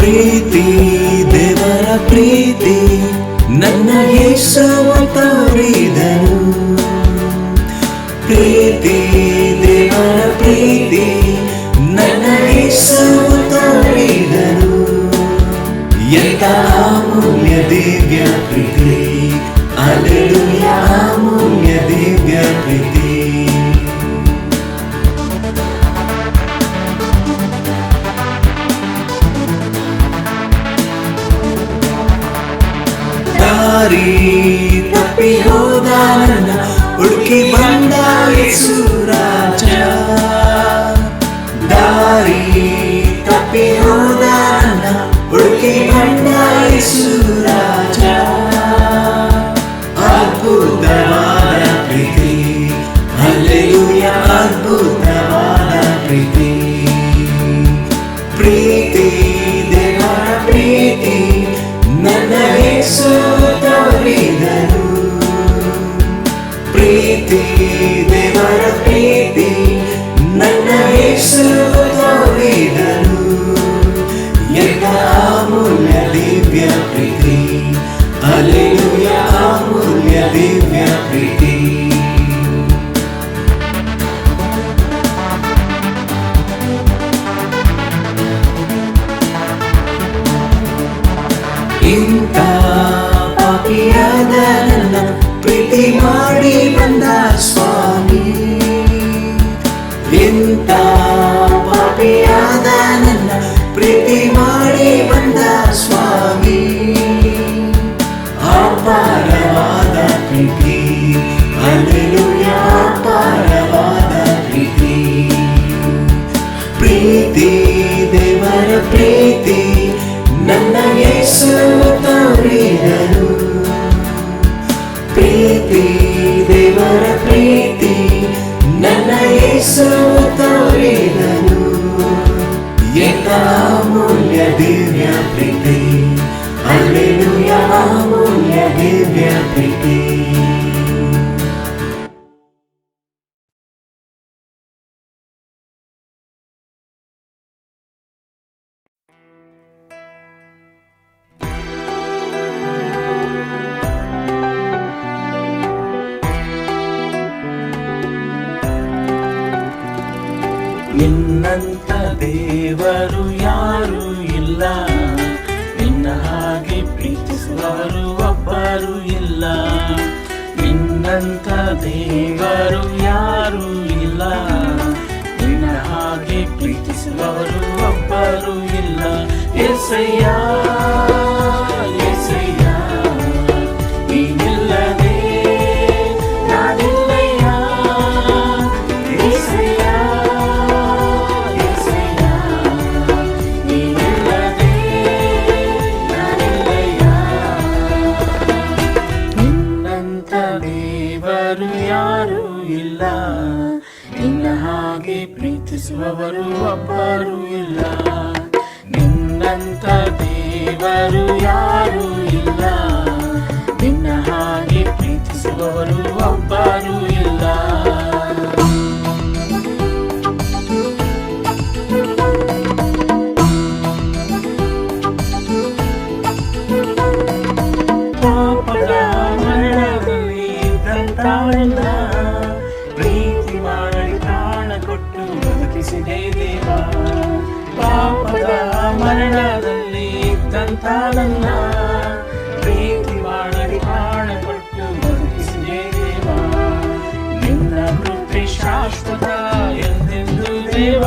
ಪ್ರೀತಿ ದೇವರ ಪ್ರೀತಿ ನನ್ನ ಯೇಸುವ ತೋರಿದನು. ಪ್ರೀತಿ ದೇವರ ಪ್ರೀತಿ ನನ್ನ ಯೇಸುವ ತೋರಿದನು. ಎಂತ ಅಮೂಲ್ಯ ದಿವ್ಯ ಪ್ರೀತಿ, ಹಲ್ಲೆಲೂಯಾ ಅಮೂಲ್ಯ ದಿವ್ಯ ಪ್ರೀತಿ. ದಾರಿ ತಪ್ಪಿ ಹೋದ ನನ್ನ ಹುಡುಕಿ ಬಂದ ಯೇಸು ರಾಜ. ದಾರಿ ತಪ್ಪಿ ಹೋದ ನನ್ನ ಹುಡುಕಿ ಬಂದ ಯೇಸು ರಾಜ. ಅದ್ಭುತವಾದ ಪ್ರೀತಿ, ಹಲ್ಲೆಲೂಯಾ ಅದ್ಭುತವಾದ ಪ್ರೀತಿ. ಪ್ರೀತಿ ದೇವರ ಪ್ರೀತಿ ನನ್ನ ಯೇಸು ತೋರಿದನು. ಪ್ರೀತಿ ದೇವರ ಪ್ರೀತಿ ನನ್ನ ಯೇಸು ತೋರಿದನು. ಎಂತ ಅಮೂಲ್ಯ ದಿವ್ಯ ಪ್ರೀತಿ, ಹಲ್ಲೆಲೂಯಾ ಅಮೂಲ್ಯ ದಿವ್ಯ ಪ್ರೀತಿ. ಇಂಥ ಪಾಪಿಯಾದ ನನ್ನ ಪ್ರೀತಿ ಮಾಡಿ ಬಂದ ಸ್ವಾಮಿ. ಇಂಥ ಪಾಪಿಯಾದ ನನ್ನ ಪ್ರೀತಿ ಮಾಡಿ ಬಂದ ಸ್ವಾಮಿ. ಅಪಾರವಾದ ಪ್ರೀತಿ, ಹಲ್ಲೆಲೂಯಾ ಅಪಾರವಾದ ಪ್ರೀತಿ. ಪ್ರೀತಿ ದೇವರ ಪ್ರೀತಿ ನನ್ನ ಯೇಸು ತೋರಿದನು. ಪ್ರೀತಿ ದೇವರ ಪ್ರೀತಿ ನನ್ನ ಯೇಸು ತೋರಿದನು. ಎಂತ ಅಮೂಲ್ಯ ದಿವ್ಯ ಪ್ರೀತಿ, ಹಲ್ಲೆಲೂಯಾ ಅಮೂಲ್ಯ ದಿವ್ಯ ಪ್ರೀತಿ. ನಿನ್ನಂತ ದೇವರು ಯಾರು ಇಲ್ಲ, ನಿನ್ನ ಹಾಗೆ ಪ್ರೀತಿಸುವವರು ಒಬ್ಬರು ಇಲ್ಲ. ನಿನ್ನಂತ ದೇವರು ಯಾರು ಇಲ್ಲ, ನಿನ್ನ ಹಾಗೆ ಪ್ರೀತಿಸುವವರು ಒಬ್ಬರು ಇಲ್ಲ. యేసయ్య యేసయ్య ನೀನಿಲ್ಲದೆ ನಾನಿಲ್ಲಯ್ಯ. యేసయ్య యేసయ్య ನೀನಿಲ್ಲದೆ ನಾನಿಲ್ಲಯ್ಯ. ನಿನ್ನಂತ ದೇವರು ಯಾರು ಇಲ್ಲ, ನಿನ್ನ ಹಾಗೆ ಪ್ರೀತಿಸುವವರು ಒಬ್ಬರು ಇಲ್ಲ. ನಿನ್ನಂತ ದೇವರು ಯಾರು ಇಲ್ಲ, ನಿನ್ನ ಹಾಗೆ ಪ್ರೀತಿಸುವವರು ಒಬ್ಬರು ಇಲ್ಲ. ಪಾಪದ ಮರಣದಲ್ಲಿ ಇದ್ದಂತಾಳನ್ನ ಪ್ರೀತಿ ಮಾಡಿ ಪ್ರಾಣ ಕೊಟ್ಟು ಬದುಕಿಸಿದೆ ದೇವ. ಪಾಪದ ಮರಣದಲ್ಲಿ ಇದ್ದಂತಾಳನ್ನ ಪ್ರೀತಿ ಮಾಡಿ ಪ್ರಾಣ ಕೊಟ್ಟು ಬದುಕಿಸಿದೆ ದೇವ. ನಿನ್ನ ಕೃಪೆ ಶಾಶ್ವತ ಎಂದೆಂದು ದೇವ,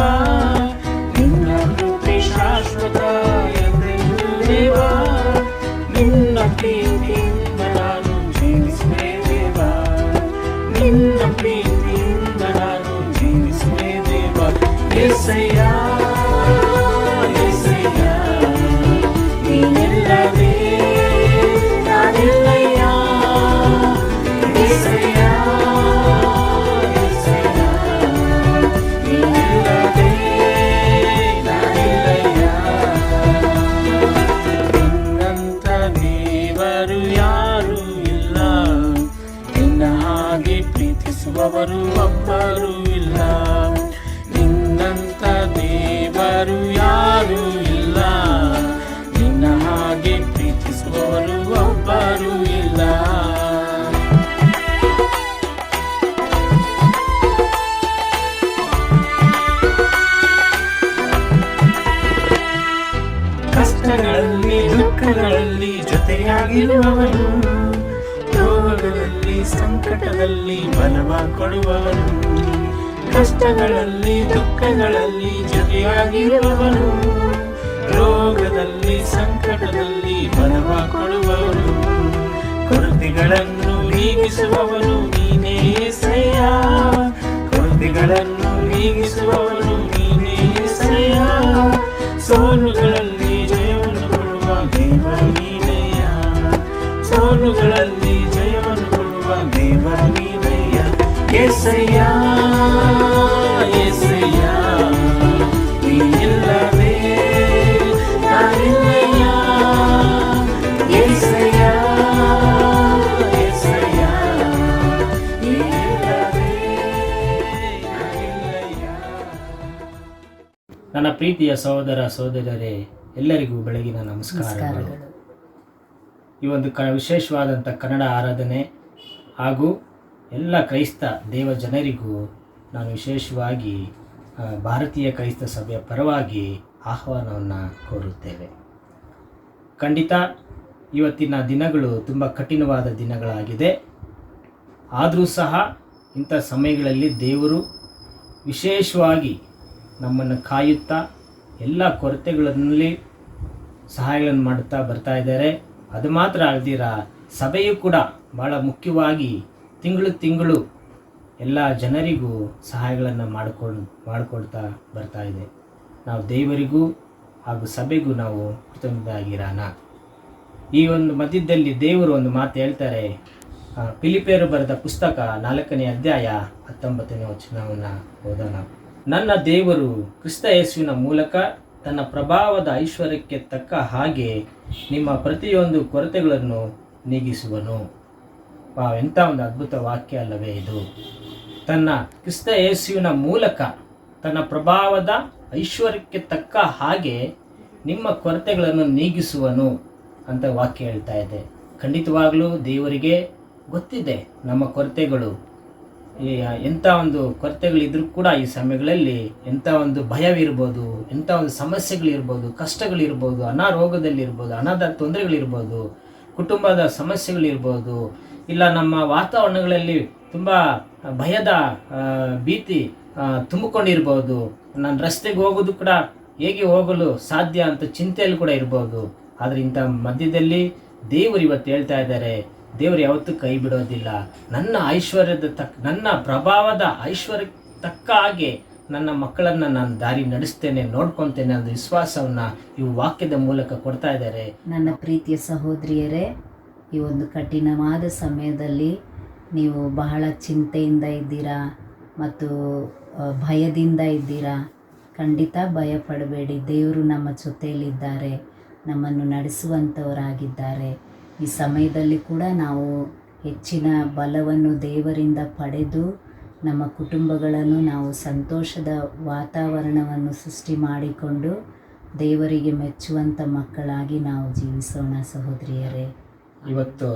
ನಿನ್ನ ಕೃಪೆ ಶಾಶ್ವತ ಎಂದೆಂದು ದೇವ. ನಿನ್ನ ಪ್ರೀತಿಯಿಂದ ನಾನು ಜೀವಿಸುವೆ ದೇವ, ನಿನ್ನ ಪ್ರೀತಿಯಿಂದ ನಾನು ಜೀವಿಸುವೆ ದೇವ. యేసయ్య యేసయ్య ನೀನಿಲ್ಲದೆ ನಾನಿಲ್ಲಯ್ಯ. యేసయ్య యేసయ్య ನೀನಿಲ್ಲದೆ ನಾನಿಲ್ಲಯ್ಯ. ನಿನ್ನಂತ ದೇವರು ಯಾರು ಇಲ್ಲ, ನಿನ್ನ ಹಾಗೆ ಪ್ರೀತಿಸುವವರು ಒಬ್ಬರು ಇಲ್ಲ. ನಿನ್ನಂತ ದೇವರು ಕಷ್ಟಗಳಲ್ಲಿ ಜೊತೆಯಾಗಿರುವವನು, ರೋಗಗಳಲ್ಲಿ ಸಂಕಟದಲ್ಲಿ ಬಲವ ಕೊಡುವವನು, ಕಷ್ಟಗಳಲ್ಲಿ ದುಃಖಗಳಲ್ಲಿ ಜೊತೆಯಾಗಿರುವವನು, ರೋಗದಲ್ಲಿ ಸಂಕಟದಲ್ಲಿ ಬಲವ ಕೊಡುವವನು, ಕೊರತೆಗಳನ್ನು ನೀಗಿಸುವವನು ನೀನೇ ಶ್ರೇಯ, ಕೊರತೆಗಳನ್ನು ನೀಗಿಸುವವನು ನೀನೇ ಶ್ರೇಯ, ಸೋಲುಗಳಲ್ಲಿ ಜಯವನ್ನು ಕೊಡುವ ದೇವ ನೀನೆಯ, ಸೋಲುಗಳಲ್ಲಿ ಜಯವನ್ನು ಕೊಡುವ ದೇವ ನೀನೆಯ. యేసయ్య యేసయ్య ನೀ ಇಲ್ಲವೇ ನಾನಿಲ್ಲಯ್ಯ, యేసయ్య యేసయ్య ನೀ ಇಲ್ಲವೇ ನಾನಿಲ್ಲಯ್ಯ. ನನ್ನ ಪ್ರೀತಿಯ ಸಹೋದರ ಸಹೋದರರೇ, ಎಲ್ಲರಿಗೂ ಬೆಳಗಿನ ನಮಸ್ಕಾರಗಳು. ಈ ಒಂದು ವಿಶೇಷವಾದಂಥ ಕನ್ನಡ ಆರಾಧನೆ ಹಾಗೂ ಎಲ್ಲ ಕ್ರೈಸ್ತ ದೇವ ಜನರಿಗೂ ನಾನು ವಿಶೇಷವಾಗಿ ಭಾರತೀಯ ಕ್ರೈಸ್ತ ಸಭೆಯ ಪರವಾಗಿ ಆಹ್ವಾನವನ್ನು ಕೋರುತ್ತೇವೆ. ಖಂಡಿತ ಇವತ್ತಿನ ದಿನಗಳು ತುಂಬ ಕಠಿಣವಾದ ದಿನಗಳಾಗಿದೆ. ಆದರೂ ಸಹ ಇಂಥ ಸಮಯಗಳಲ್ಲಿ ದೇವರು ವಿಶೇಷವಾಗಿ ನಮ್ಮನ್ನು ಕಾಯುತ್ತಾ ಎಲ್ಲ ಕೊರತೆಗಳಲ್ಲಿ ಸಹಾಯಗಳನ್ನು ಮಾಡುತ್ತಾ ಬರ್ತಾ ಇದ್ದಾರೆ. ಅದು ಮಾತ್ರ ಅಲ್ದಿರ ಸಭೆಯು ಕೂಡ ಭಾಳ ಮುಖ್ಯವಾಗಿ ತಿಂಗಳು ಎಲ್ಲ ಜನರಿಗೂ ಸಹಾಯಗಳನ್ನು ಮಾಡಿಕೊಡ್ತಾ ಬರ್ತಾ ಇದೆ. ನಾವು ದೇವರಿಗೂ ಹಾಗೂ ಸಭೆಗೂ ನಾವು ಕೃತಜ್ಞರಾಗಿರೋಣ. ಈ ಒಂದು ಮಧ್ಯದಲ್ಲಿ ದೇವರು ಒಂದು ಮಾತು ಹೇಳ್ತಾರೆ. ಫಿಲಿಪಿಯರು ಬರೆದ ಪುಸ್ತಕ 4ನೇ ಅಧ್ಯಾಯ 19ನೇ ವಚನವನ್ನು ಓದೋಣ. ನನ್ನ ದೇವರು ಕ್ರಿಸ್ತ ಯೇಸುವಿನ ಮೂಲಕ ತನ್ನ ಪ್ರಭಾವದ ಐಶ್ವರ್ಯಕ್ಕೆ ತಕ್ಕ ಹಾಗೆ ನಿಮ್ಮ ಪ್ರತಿಯೊಂದು ಕೊರತೆಗಳನ್ನು ನೀಗಿಸುವನು. ಎಂಥ ಒಂದು ಅದ್ಭುತ ವಾಕ್ಯ ಅಲ್ಲವೇ ಇದು. ತನ್ನ ಕ್ರಿಸ್ತ ಯೇಸುವಿನ ಮೂಲಕ ತನ್ನ ಪ್ರಭಾವದ ಐಶ್ವರ್ಯಕ್ಕೆ ತಕ್ಕ ಹಾಗೆ ನಿಮ್ಮ ಕೊರತೆಗಳನ್ನು ನೀಗಿಸುವನು ಅಂತ ವಾಕ್ಯ ಹೇಳ್ತಾ ಇದೆ. ಖಂಡಿತವಾಗಲೂ ದೇವರಿಗೆ ಗೊತ್ತಿದೆ ನಮ್ಮ ಕೊರತೆಗಳು, ಎಂಥ ಒಂದು ಕೊರತೆಗಳಿದ್ರೂ ಕೂಡ ಈ ಸಮಯಗಳಲ್ಲಿ ಎಂಥ ಒಂದು ಭಯವಿರ್ಬೋದು, ಎಂಥ ಒಂದು ಸಮಸ್ಯೆಗಳಿರ್ಬೋದು, ಕಷ್ಟಗಳಿರ್ಬೋದು, ಅನಾರೋಗ್ಯದಲ್ಲಿರ್ಬೋದು, ಹಣದ ತೊಂದರೆಗಳಿರ್ಬೋದು, ಕುಟುಂಬದ ಸಮಸ್ಯೆಗಳಿರ್ಬೋದು, ಇಲ್ಲ ನಮ್ಮ ವಾತಾವರಣಗಳಲ್ಲಿ ತುಂಬ ಭಯದ ಭೀತಿ ತುಂಬಿಕೊಂಡಿರ್ಬೋದು, ನಾನು ರಸ್ತೆಗೆ ಹೋಗೋದು ಕೂಡ ಹೇಗೆ ಹೋಗಲು ಸಾಧ್ಯ ಅಂತ ಚಿಂತೆಯಲ್ಲಿ ಕೂಡ ಇರ್ಬೋದು. ಆದರೆ ಇಂಥ ಮಧ್ಯದಲ್ಲಿ ದೇವರು ಇವತ್ತು ಹೇಳ್ತಾ ಇದ್ದಾರೆ, ದೇವರು ಯಾವತ್ತೂ ಕೈ ಬಿಡೋದಿಲ್ಲ. ನನ್ನ ಐಶ್ವರ್ಯದ ನನ್ನ ಪ್ರಭಾವದ ಐಶ್ವರ್ಯಕ್ಕೆ ತಕ್ಕ ಹಾಗೆ ನನ್ನ ಮಕ್ಕಳನ್ನು ನಾನು ದಾರಿ ನಡೆಸ್ತೇನೆ, ನೋಡ್ಕೊತೇನೆ ಅನ್ನೋ ವಿಶ್ವಾಸವನ್ನು ಈ ವಾಕ್ಯದ ಮೂಲಕ ಕೊಡ್ತಾ ಇದ್ದಾರೆ. ನನ್ನ ಪ್ರೀತಿಯ ಸಹೋದರಿಯರೇ, ಈ ಒಂದು ಕಠಿಣವಾದ ಸಮಯದಲ್ಲಿ ನೀವು ಬಹಳ ಚಿಂತೆಯಿಂದ ಇದ್ದೀರಾ ಮತ್ತು ಭಯದಿಂದ ಇದ್ದೀರಾ. ಖಂಡಿತ ಭಯ ಪಡಬೇಡಿ. ದೇವರು ನಮ್ಮ ಜೊತೆಯಲ್ಲಿದ್ದಾರೆ, ನಮ್ಮನ್ನು ನಡೆಸುವಂಥವರಾಗಿದ್ದಾರೆ. ಈ ಸಮಯದಲ್ಲಿ ಕೂಡ ನಾವು ಹೆಚ್ಚಿನ ಬಲವನ್ನು ದೇವರಿಂದ ಪಡೆದು ನಮ್ಮ ಕುಟುಂಬಗಳನ್ನು ನಾವು ಸಂತೋಷದ ವಾತಾವರಣವನ್ನು ಸೃಷ್ಟಿ ಮಾಡಿಕೊಂಡು ದೇವರಿಗೆ ಮೆಚ್ಚುವಂಥ ಮಕ್ಕಳಾಗಿ ನಾವು ಜೀವಿಸೋಣ ಸಹೋದರಿಯರೇ. ಇವತ್ತು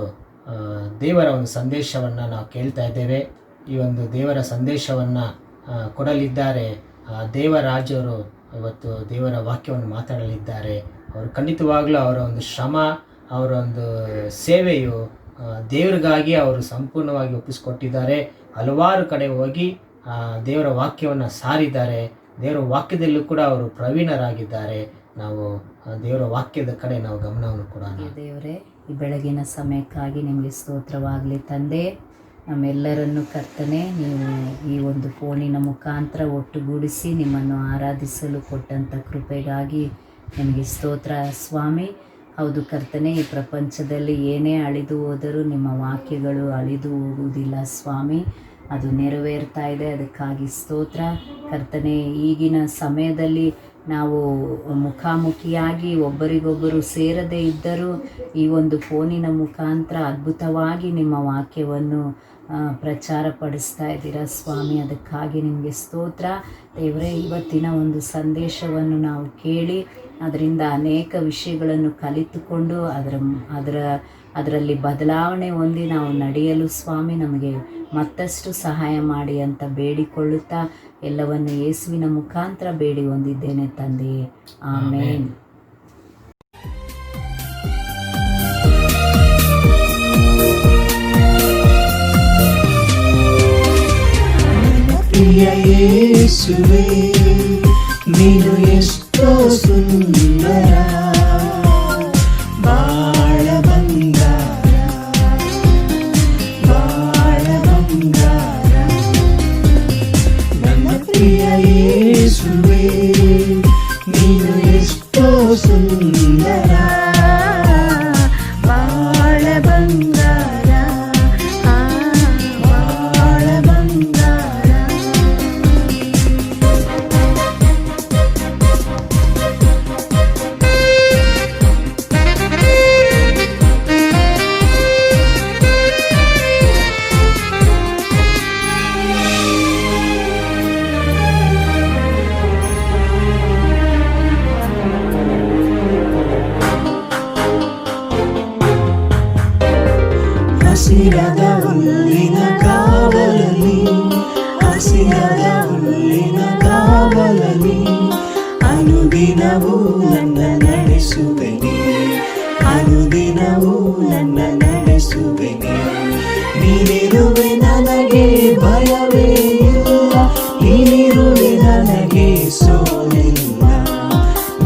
ದೇವರ ಒಂದು ಸಂದೇಶವನ್ನು ನಾವು ಕೇಳ್ತಾ ಇದ್ದೇವೆ. ಈ ಒಂದು ದೇವರ ಸಂದೇಶವನ್ನು ಕೊಡಲಿದ್ದಾರೆ ದೇವರಾಜರು. ಇವತ್ತು ದೇವರ ವಾಕ್ಯವನ್ನು ಮಾತಾಡಲಿದ್ದಾರೆ. ಅವರು ಖಂಡಿತವಾಗಲೂ ಅವರ ಒಂದು ಶ್ರಮ, ಅವರ ಒಂದು ಸೇವೆಯು ದೇವರಿಗಾಗಿ ಅವರು ಸಂಪೂರ್ಣವಾಗಿ ಒಪ್ಪಿಸಿಕೊಟ್ಟಿದ್ದಾರೆ. ಹಲವಾರು ಕಡೆ ಹೋಗಿ ದೇವರ ವಾಕ್ಯವನ್ನು ಸಾರಿದ್ದಾರೆ. ದೇವರ ವಾಕ್ಯದಲ್ಲೂ ಕೂಡ ಅವರು ಪ್ರವೀಣರಾಗಿದ್ದಾರೆ. ನಾವು ದೇವರ ವಾಕ್ಯದ ಕಡೆ ನಾವು ಗಮನವನ್ನು ಕೊಡೋಣ. ದೇವರೇ, ಈ ಬೆಳಗಿನ ಸಮಯಕ್ಕಾಗಿ ನಿಮಗೆ ಸ್ತೋತ್ರವಾಗಲಿ ತಂದೆ. ನಮ್ಮೆಲ್ಲರನ್ನು ಕರ್ತನೆ, ನೀವು ಈ ಒಂದು ಫೋನಿನ ಮುಖಾಂತರ ಒಟ್ಟುಗೂಡಿಸಿ ನಿಮ್ಮನ್ನು ಆರಾಧಿಸಲು ಕೊಟ್ಟಂಥ ಕೃಪೆಗಾಗಿ ನಿಮಗೆ ಸ್ತೋತ್ರ ಸ್ವಾಮಿ. ಹೌದು ಕರ್ತನೆ, ಈ ಪ್ರಪಂಚದಲ್ಲಿ ಏನೇ ಅಳಿದು ಹೋದರೂ ನಿಮ್ಮ ವಾಕ್ಯಗಳು ಅಳಿದು ಹೋಗುವುದಿಲ್ಲ ಸ್ವಾಮಿ. ಅದು ನೆರವೇರ್ತಾ ಇದೆ, ಅದಕ್ಕಾಗಿ ಸ್ತೋತ್ರ ಕರ್ತನೆ. ಈಗಿನ ಸಮಯದಲ್ಲಿ ನಾವು ಮುಖಾಮುಖಿಯಾಗಿ ಒಬ್ಬರಿಗೊಬ್ಬರು ಸೇರದೇ ಇದ್ದರೂ ಈ ಒಂದು ಫೋನಿನ ಮುಖಾಂತರ ಅದ್ಭುತವಾಗಿ ನಿಮ್ಮ ವಾಕ್ಯವನ್ನು ಪ್ರಚಾರ ಪಡಿಸ್ತಾ ಇದ್ದೀರಾ ಸ್ವಾಮಿ. ಅದಕ್ಕಾಗಿ ನಿಮಗೆ ಸ್ತೋತ್ರ ದೇವರೇ. ಇವತ್ತಿನ ಒಂದು ಸಂದೇಶವನ್ನು ನಾವು ಕೇಳಿ ಅದರಿಂದ ಅನೇಕ ವಿಷಯಗಳನ್ನು ಕಲಿತುಕೊಂಡು ಅದರಲ್ಲಿ ಬದಲಾವಣೆ ಹೊಂದಿ ನಾವು ನಡೆಯಲು ಸ್ವಾಮಿ ನಮಗೆ ಮತ್ತಷ್ಟು ಸಹಾಯ ಮಾಡಿ ಅಂತ ಬೇಡಿಕೊಳ್ಳುತ್ತಾ ಎಲ್ಲವನ್ನು ಯೇಸುವಿನ ಮುಖಾಂತರ ಬೇಡಿ ಹೊಂದಿದ್ದೇನೆ ತಂದೆಯೇ, ಆಮೇನ್. ಪ್ರಿಯ ಯೇಸುವೇ ನೀನು ಎಷ್ಟೋ ಸುಂದರ ಬಾಳ ಬಂಗಾರ ಬಾಳ ಬಂಗಾರ ನನ್ನ ಪ್ರಿಯ ಯೇಸುವೇ ನೀನು ಎಷ್ಟೋ ಸುಂದರ ಬಾಳ ಬಂಗಾರ ಬಾಳ ಬಂಗಾರ. ಹಸಿರಾದ ಹುಲ್ಲಿನ ಕಾವಲಲ್ಲಿ ಹಸಿರಾದ ಹುಲ್ಲಿನ ಕಾವಲಲ್ಲಿ ಅನುದಿನವೂ ನನ್ನ ನಡೆಸುವೆನೆ ಅನುದಿನವೂ ನನ್ನ ನಡೆಸುವೆನೆ ನೀನಿರುವೆ ನನಗೆ ಭಯವೇ ಇಲ್ಲ ನೀನಿರುವೆ ನನಗೆ ಸೋಲಿಲ್ಲ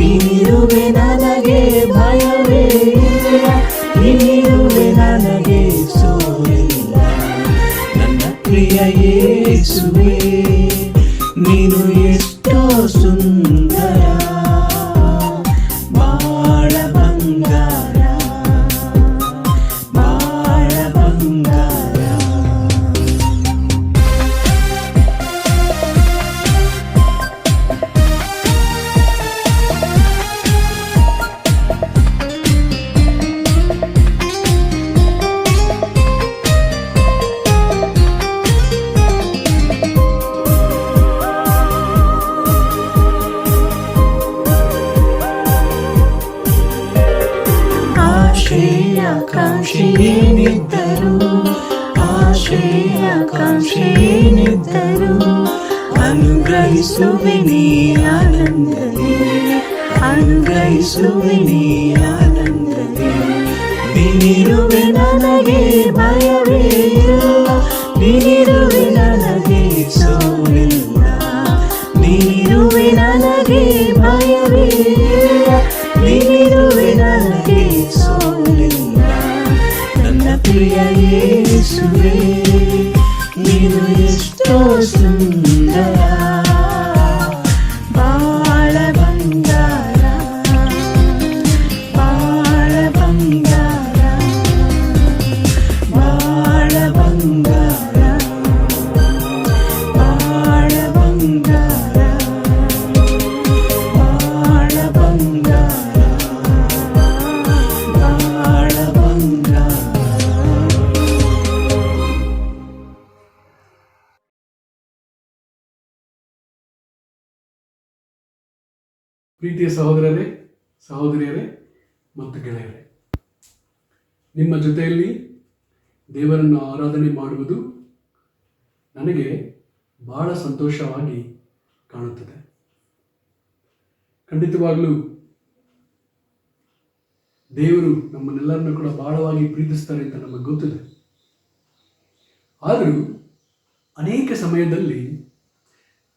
ನೀನಿರುವೆ ನನಗೆ ಭಯವೇ ಇಲ್ಲ ನೀನಿರುವೆ ನನಗೆ ಸೋಲಿಲ್ಲ ನನ್ನ ಪ್ರಿಯ ಯೇಸುವೇ ನೀನು ಎಷ್ಟೋ ಸುಂದರ ಬಾಳ ಬಂಗಾರ ಬಾಳ ಬಂಗಾರ. ಆಕಾಂಕ್ಷೆ ಏನಿದ್ದರು ಆಕಾಂಕ್ಷೆ ಏನಿದ್ದರು ಅನುಗ್ರಹಿಸುವೆ ನೀ ಆನಂದದಿ ಅನುಗ್ರಹಿಸುವೆ ನೀ ಆನಂದದಿ ನೀನಿರುವೆ ನನಗೆ ಭಯವೇ ಇಲ್ಲ ನೀನಿರುವೆ ನನಗೆ ಸೋಲಿಲ್ಲ ನೀನಿರುವೆ ನನಗೆ ಭಯವೇ ಇಲ್ಲ ನೀನಿರುವೆ ನನಗೆ ಸೋಲಿಲ್ಲ ನನ್ನ ಪ್ರಿಯ ಯೇಸುವೇ ನೀನು ಎಷ್ಟೋ ಸುಂದರ ಬಾಳ ಬಂಗಾರ ಬಾಳ ಬಂಗಾರ ಬಾಳ ಬಂಗಾರ ಬಾಳ ಬಂಗಾರ ಬಾಳ ಬಂಗಾರ ಬಾಳ ಬಂಗಾರ. ಪ್ರೀತಿಯ ಸಹೋದರರೇ ಸಹೋದರಿಯರೇ ಮತ್ತು ಗೆಳೆಯರೇ, ನಿಮ್ಮ ಜೊತೆಯಲ್ಲಿ ದೇವರನ್ನು ಆರಾಧನೆ ಮಾಡುವುದು ನನಗೆ ಬಹಳ ಸಂತೋಷವಾಗಿ ಕಾಣುತ್ತದೆ. ಖಂಡಿತವಾಗಲೂ ದೇವರು ನಮ್ಮನ್ನೆಲ್ಲರನ್ನು ಕೂಡ ಬಹಳವಾಗಿ ಪ್ರೀತಿಸ್ತಾರೆ ಅಂತ ನಮಗೆ ಗೊತ್ತಿದೆ. ಆದರೂ ಅನೇಕ ಸಮಯದಲ್ಲಿ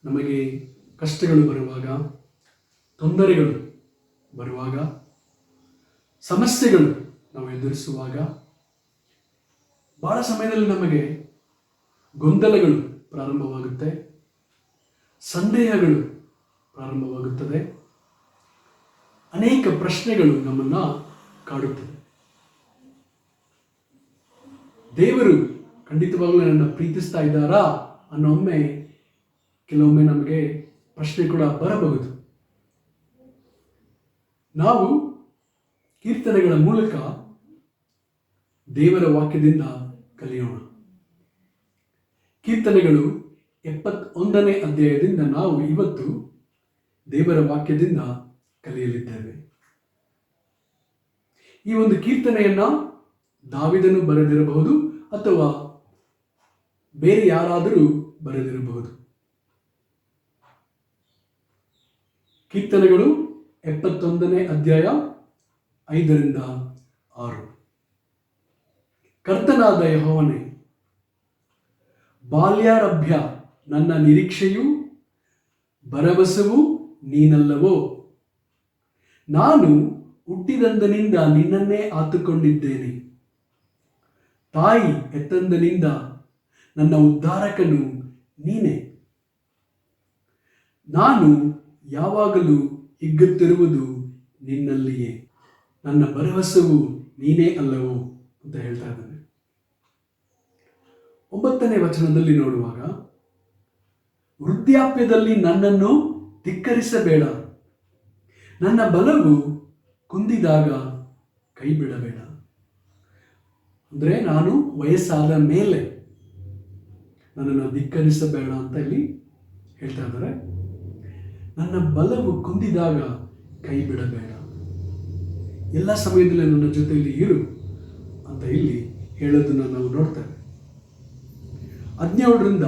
ನಮಗೆ ಕಷ್ಟಗಳು ಬರುವಾಗ, ತೊಂದರೆಗಳು ಬರುವಾಗ, ಸಮಸ್ಯೆಗಳು ನಾವು ಎದುರಿಸುವಾಗ ಬಹಳ ಸಮಯದಲ್ಲಿ ನಮಗೆ ಗೊಂದಲಗಳು ಪ್ರಾರಂಭವಾಗುತ್ತೆ, ಸಂದೇಹಗಳು ಪ್ರಾರಂಭವಾಗುತ್ತದೆ, ಅನೇಕ ಪ್ರಶ್ನೆಗಳು ನಮ್ಮನ್ನು ಕಾಡುತ್ತದೆ. ದೇವರು ಖಂಡಿತವಾಗಲೂ ನನ್ನ ಪ್ರೀತಿಸ್ತಾ ಇದ್ದಾರಾ ಅನ್ನೊಮ್ಮೆ ಕೆಲವೊಮ್ಮೆ ನಮಗೆ ಪ್ರಶ್ನೆ ಕೂಡ ಬರಬಹುದು. ನಾವು ಕೀರ್ತನೆಗಳ ಮೂಲಕ ದೇವರ ವಾಕ್ಯದಿಂದ ಕಲಿಯೋಣ. ಕೀರ್ತನೆಗಳು 71ನೇ ಅಧ್ಯಾಯದಿಂದ ನಾವು ಇವತ್ತು ದೇವರ ವಾಕ್ಯದಿಂದ ಕಲಿಯಲಿದ್ದೇವೆ. ಈ ಒಂದು ಕೀರ್ತನೆಯನ್ನ ದಾವಿದನು ಬರೆದಿರಬಹುದು ಅಥವಾ ಬೇರೆ ಯಾರಾದರೂ ಬರೆದಿರಬಹುದು. ಕೀರ್ತನೆಗಳು 71ನೇ ಅಧ್ಯಾಯ 5ರಿಂದ 6. ಕರ್ತನಾದ ಯೆಹೋವನೇ, ಬಾಲ್ಯಾರಭ್ಯ ನನ್ನ ನಿರೀಕ್ಷೆಯೂ ಭರವಸೆಯೂ ನೀನಲ್ಲವೋ? ನಾನು ಹುಟ್ಟಿದಂದಿನಿಂದ ನಿನ್ನನ್ನೇ ಆತುಕೊಂಡಿದ್ದೇನೆ. ತಾಯಿ ಎತ್ತಂದಿನಿಂದ ನನ್ನ ಉದ್ಧಾರಕನು ನೀನೇ. ನಾನು ಯಾವಾಗಲೂ ಹಿಗ್ಗುತ್ತಿರುವುದು ನಿನ್ನಲ್ಲಿಯೇ. ನನ್ನ ಭರವಸೆಯು ನೀನೇ ಅಲ್ಲವೋ ಅಂತ ಹೇಳ್ತಾ ಇದ್ದಾನೆ. 9ನೇ ವಚನದಲ್ಲಿ ನೋಡುವಾಗ, ವೃದ್ಧಾಪ್ಯದಲ್ಲಿ ನನ್ನನ್ನು ಧಿಕ್ಕರಿಸಬೇಡ, ನನ್ನ ಬಲವು ಕುಂದಿದಾಗ ಕೈ ಬಿಡಬೇಡ. ಅಂದರೆ ನಾನು ವಯಸ್ಸಾದ ಮೇಲೆ ನನ್ನನ್ನು ಧಿಕ್ಕರಿಸಬೇಡ ಅಂತ ಇಲ್ಲಿ ಹೇಳ್ತಾ ಇದ್ದಾರೆ. ನನ್ನ ಬಲವು ಕುಂದಿದಾಗ ಕೈ ಬಿಡಬೇಡ, ಎಲ್ಲ ಸಮಯದಲ್ಲಿ ನನ್ನ ಜೊತೆಯಲ್ಲಿ ಇರು ಅಂತ ಇಲ್ಲಿ ಹೇಳೋದನ್ನು ನಾವು ನೋಡ್ತೇವೆ. 17ರಿಂದ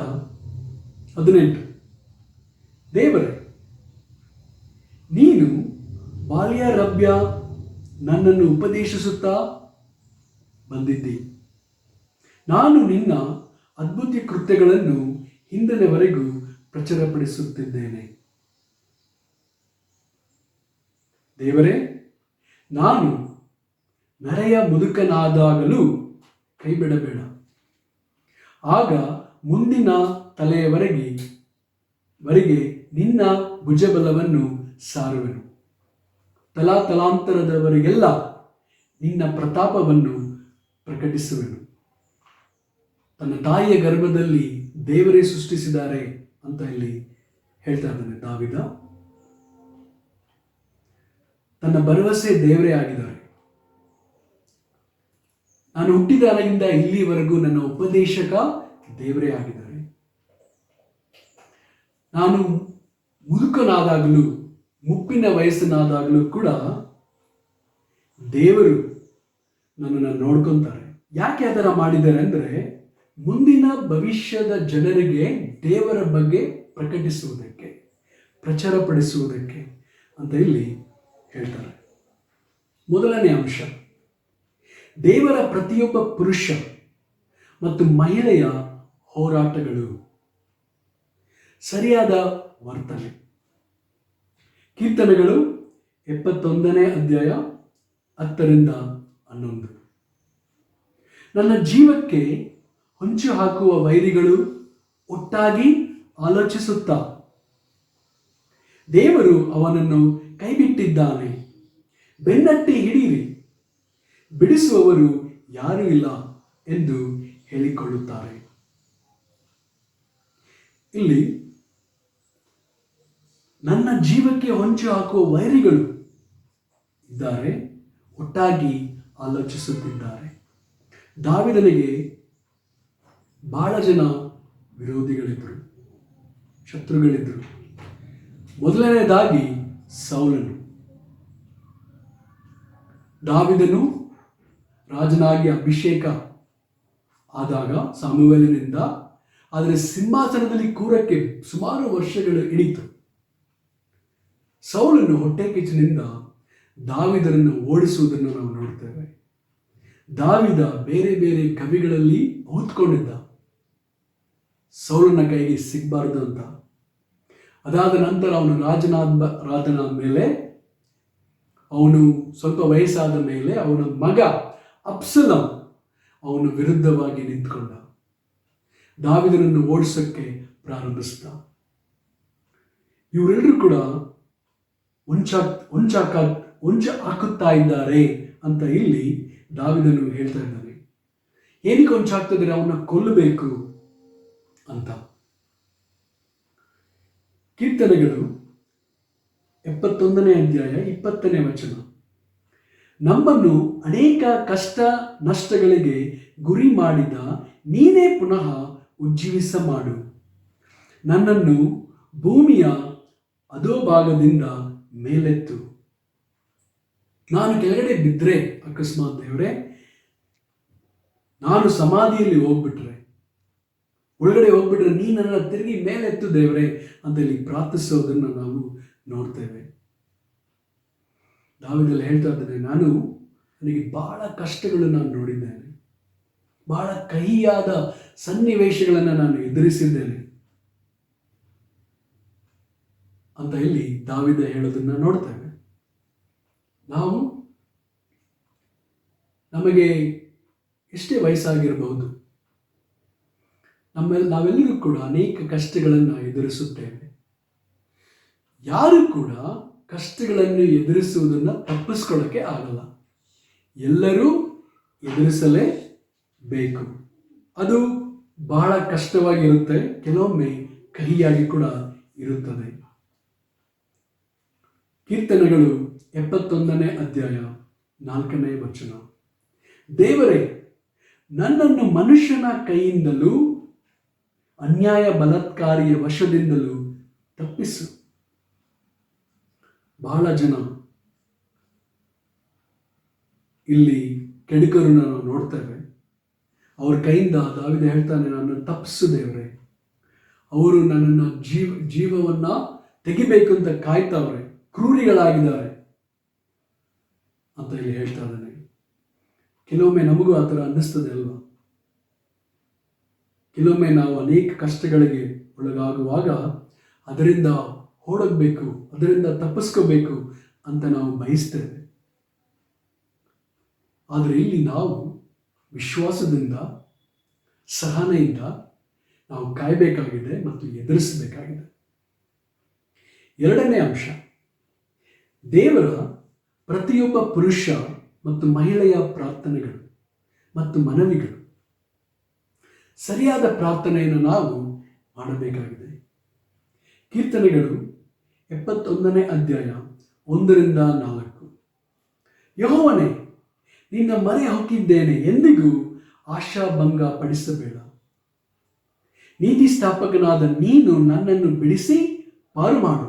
18, ದೇವರೇ, ನೀನು ಬಾಲ್ಯಾರಭ್ಯ ನನ್ನನ್ನು ಉಪದೇಶಿಸುತ್ತಾ ಬಂದಿದ್ದಿ. ನಾನು ನಿನ್ನ ಅದ್ಭುತ ಕೃತ್ಯಗಳನ್ನು ಹಿಂದಿನವರೆಗೂ ಪ್ರಚುರಪಡಿಸುತ್ತಿದ್ದೇನೆ. ದೇವರೇ, ನಾನು ನರೆಯ ಮುದುಕನಾದಾಗಲೂ ಕೈ ಬಿಡಬೇಡ. ಆಗ ಮುಂದಿನ ತಲೆಯವರೆಗೆ ನಿನ್ನ ಭುಜಬಲವನ್ನು ಸಾರುವೆನು. ತಲಾಂತರದವರಿಗೆಲ್ಲ ನಿನ್ನ ಪ್ರತಾಪವನ್ನು ಪ್ರಕಟಿಸುವೆನು. ತನ್ನ ತಾಯಿಯ ಗರ್ಭದಲ್ಲಿ ದೇವರೇ ಸೃಷ್ಟಿಸಿದ್ದಾರೆ ಅಂತ ಇಲ್ಲಿ ಹೇಳ್ತಾ ಇದ್ದಾನೆ ದಾವಿದ. ತನ್ನ ಭರವಸೆ ದೇವರೇ ಆಗಿದ್ದಾರೆ. ನಾನು ಹುಟ್ಟಿದಾಗಿಂದ ಇಲ್ಲಿವರೆಗೂ ನನ್ನ ಉಪದೇಶಕ ದೇವರೇ ಆಗಿದ್ದಾರೆ. ನಾನು ಮುದುಕನಾದಾಗಲೂ ಮುಪ್ಪಿನ ವಯಸ್ಸಿನಾದಾಗಲೂ ಕೂಡ ದೇವರು ನನ್ನನ್ನು ನೋಡ್ಕೊತಾರೆ. ಯಾಕೆ ಅದರ ಮಾಡಿದ್ದಾರೆ ಅಂದರೆ, ಮುಂದಿನ ಭವಿಷ್ಯದ ಜನರಿಗೆ ದೇವರ ಬಗ್ಗೆ ಪ್ರಕಟಿಸುವುದಕ್ಕೆ, ಪ್ರಚಾರಪಡಿಸುವುದಕ್ಕೆ ಅಂತ ಇಲ್ಲಿ ಹೇಳ್ತಾರೆ. ಮೊದಲನೇ ಅಂಶ, ದೇವರ ಪ್ರತಿಯೊಬ್ಬ ಪುರುಷ ಮತ್ತು ಮಹಿಳೆಯ ಹೋರಾಟಗಳು, ಸರಿಯಾದ ವರ್ತನೆ. ಕೀರ್ತನೆಗಳು 71ನೇ ಅಧ್ಯಾಯ 10ರಿಂದ 11. ನನ್ನ ಜೀವಕ್ಕೆ ಹೊಂಚು ಹಾಕುವ ವೈರಿಗಳು ಒಟ್ಟಾಗಿ ಆಲೋಚಿಸುತ್ತಾ, ದೇವರು ಅವನನ್ನು ಕೈಬಿಟ್ಟಿದ್ದಾನೆ, ಬೆನ್ನಟ್ಟಿ ಹಿಡಿಯಿರಿ, ಬಿಡಿಸುವವರು ಯಾರೂ ಇಲ್ಲ ಎಂದು ಹೇಳಿಕೊಳ್ಳುತ್ತಾರೆ. ಇಲ್ಲಿ ನನ್ನ ಜೀವಕ್ಕೆ ಹೊಂಚು ಹಾಕುವ ವೈರಿಗಳು ಇದ್ದಾರೆ, ಒಟ್ಟಾಗಿ ಆಲೋಚಿಸುತ್ತಿದ್ದಾರೆ. ದಾವಿದನಿಗೆ ಬಹಳ ಜನ ವಿರೋಧಿಗಳಿದ್ದರು, ಶತ್ರುಗಳಿದ್ದರು. ಮೊದಲನೇದಾಗಿ ಸೌಲನು. ದಾವಿದನು ರಾಜನಾಗಿ ಅಭಿಷೇಕ ಆದಾಗ ಸಾಮುವೇಲನಿಂದ, ಆದರೆ ಸಿಂಹಾಸನದಲ್ಲಿ ಕೂರಕ್ಕೆ ಸುಮಾರು ವರ್ಷಗಳು ಹಿಡಿತು. ಸೌಲನು ಹೊಟ್ಟೆ ಕಿಚ್ಚಿನಿಂದ ದಾವಿದರನ್ನು ಓಡಿಸುವುದನ್ನು ನಾವು ನೋಡ್ತೇವೆ. ದಾವಿದ ಬೇರೆ ಬೇರೆ ಕವಿಗಳಲ್ಲಿ ಓದ್ಕೊಂಡಿದ್ದ, ಸೌಲನ ಕೈಗೆ ಸಿಗಬಾರ್ದು ಅಂತ. ಅದಾದ ನಂತರ ಅವನು ರಾಜನಾದ ಮೇಲೆ, ಅವನು ಸ್ವಲ್ಪ ವಯಸ್ಸಾದ ಮೇಲೆ ಅವನ ಮಗ ಅಬ್ಸಲೋಮ್ ಅವನು ವಿರುದ್ಧವಾಗಿ ನಿಂತ್ಕೊಂಡ, ದಾವಿದನನ್ನು ಓಡಿಸೋಕ್ಕೆ ಪ್ರಾರಂಭಿಸಿದ. ಇವರೆಲ್ಲರೂ ಕೂಡ ಹೊಂಚ ಹಾಕುತ್ತಾ ಇದ್ದಾರೆ ಅಂತ ಇಲ್ಲಿ ದಾವಿದನು ಹೇಳ್ತಾ ಇದ್ದಾನೆ. ಏನಕ್ಕೆ ಹೊಂಚಾಗ್ತಿದ್ರೆ, ಅವನ್ನ ಕೊಲ್ಲಬೇಕು ಅಂತ. ಕೀರ್ತನೆಗಳು 71ನೇ ಅಧ್ಯಾಯ 20ನೇ ವಚನ, ನಮ್ಮನ್ನು ಅನೇಕ ಕಷ್ಟ ನಷ್ಟಗಳಿಗೆ ಗುರಿ ಮಾಡಿದ ನೀನೇ ಪುನಃ ಉಜ್ಜೀವಿಸ ಮಾಡು, ನನ್ನನ್ನು ಭೂಮಿಯ ಅಧೋಭಾಗದಿಂದ ಮೇಲೆತ್ತು. ನಾನು ಕೆಳಗಡೆ ಬಿದ್ದರೆ, ಅಕಸ್ಮಾತ್ ದೇವರೇ, ನಾನು ಸಮಾಧಿಯಲ್ಲಿ ಹೋಗ್ಬಿಟ್ರೆ, ಒಳಗಡೆ ಹೋಗ್ಬಿಟ್ರೆ ನೀ ನನ್ನ ತಿರುಗಿ ಮೇಲೆತ್ತು ದೇವರೇ ಅಂತ ಇಲ್ಲಿ ಪ್ರಾರ್ಥಿಸೋದನ್ನು ನಾವು ನೋಡ್ತೇವೆ. ದಾವಿದಲ್ಲಿ ಹೇಳ್ತಾ ಇದ್ದೇನೆ, ನನಗೆ ಬಹಳ ಕಷ್ಟಗಳನ್ನು ನಾನು ನೋಡಿದ್ದೇನೆ, ಬಹಳ ಕಹಿಯಾದ ಸನ್ನಿವೇಶಗಳನ್ನು ನಾನು ಎದುರಿಸಿದ್ದೇನೆ. ಅಂತ ಇಲ್ಲಿ ದಾವಿದ ಹೇಳೋದನ್ನ ನೋಡ್ತೇವೆ. ನಮಗೆ ಎಷ್ಟೇ ವಯಸ್ಸಾಗಿರಬಹುದು, ನಾವೆಲ್ಲರೂ ಕೂಡ ಅನೇಕ ಕಷ್ಟಗಳನ್ನು ಎದುರಿಸುತ್ತೇವೆ. ಯಾರು ಕೂಡ ಕಷ್ಟಗಳನ್ನು ಎದುರಿಸುವುದನ್ನು ತಪ್ಪಿಸ್ಕೊಳ್ಳೋಕ್ಕೆ ಆಗಲ್ಲ. ಎಲ್ಲರೂ ಎದುರಿಸಲೇಬೇಕು. ಅದು ಬಹಳ ಕಷ್ಟವಾಗಿರುತ್ತೆ, ಕೆಲವೊಮ್ಮೆ ಕಹಿಯಾಗಿ ಕೂಡ ಇರುತ್ತದೆ. ಕೀರ್ತನೆಗಳು 71ನೇ ಅಧ್ಯಾಯ 4ನೇ ವಚನ. ದೇವರೇ, ನನ್ನನ್ನು ಮನುಷ್ಯನ ಕೈಯಿಂದಲೂ ಅನ್ಯಾಯ ಬಲಾತ್ಕಾರಿಯ ವಶದಿಂದಲೂ ತಪ್ಪಿಸು. ಬಹಳ ಜನ ಇಲ್ಲಿ ಕೆಡುಕರನ್ನು ನಾವು ನೋಡ್ತೇವೆ. ಅವ್ರ ಕೈಯಿಂದ ದಾವಿದ ಹೇಳ್ತಾನೆ, ನನ್ನನ್ನು ತಪ್ಪಿಸು ದೇವರೇ. ಅವರು ನನ್ನನ್ನು ಜೀವವನ್ನ ತೆಗಿಬೇಕು ಅಂತ ಕಾಯ್ತವ್ರೆ, ಕ್ರೂರಿಗಳಾಗಿದ್ದಾರೆ ಅಂತ ಇಲ್ಲಿ ಹೇಳ್ತಾ ಇದ್ದಾನೆ. ಕೆಲವೊಮ್ಮೆ ನಮಗೂ ಆ ಥರ ಅನ್ನಿಸ್ತದೆ ಅಲ್ವಾ? ಕೆಲವೊಮ್ಮೆ ನಾವು ಅನೇಕ ಕಷ್ಟಗಳಿಗೆ ಒಳಗಾಗುವಾಗ ಅದರಿಂದ ಓಡೋಗ್ಬೇಕು, ಅದರಿಂದ ತಪ್ಪಿಸ್ಕೋಬೇಕು ಅಂತ ನಾವು ಬಯಸ್ತೇವೆ. ಆದರೆ ಇಲ್ಲಿ ನಾವು ವಿಶ್ವಾಸದಿಂದ, ಸಹನೆಯಿಂದ ನಾವು ಕಾಯಬೇಕಾಗಿದೆ ಮತ್ತು ಎದುರಿಸಬೇಕಾಗಿದೆ. ಎರಡನೇ ಅಂಶ, ದೇವರ ಪ್ರತಿಯೊಬ್ಬ ಪುರುಷ ಮತ್ತು ಮಹಿಳೆಯ ಪ್ರಾರ್ಥನೆಗಳು ಮತ್ತು ಮನವಿಗಳು, ಸರಿಯಾದ ಪ್ರಾರ್ಥನೆಯನ್ನು ನಾವು ಮಾಡಬೇಕಾಗಿದೆ. ಕೀರ್ತನೆಗಳು 71ನೇ ಅಧ್ಯಾಯ 1ರಿಂದ 4. ಯೆಹೋವನೇ, ನಿನ್ನ ಮೊರೆ ಹೊಕ್ಕಿದ್ದೇನೆ, ಎಂದಿಗೂ ಆಶಾಭಂಗ ಪಡಿಸಬೇಡ. ನೀತಿ ಸ್ಥಾಪಕನಾದ ನೀನು ನನ್ನನ್ನು ಬಿಡಿಸಿ ಪಾರು ಮಾಡು.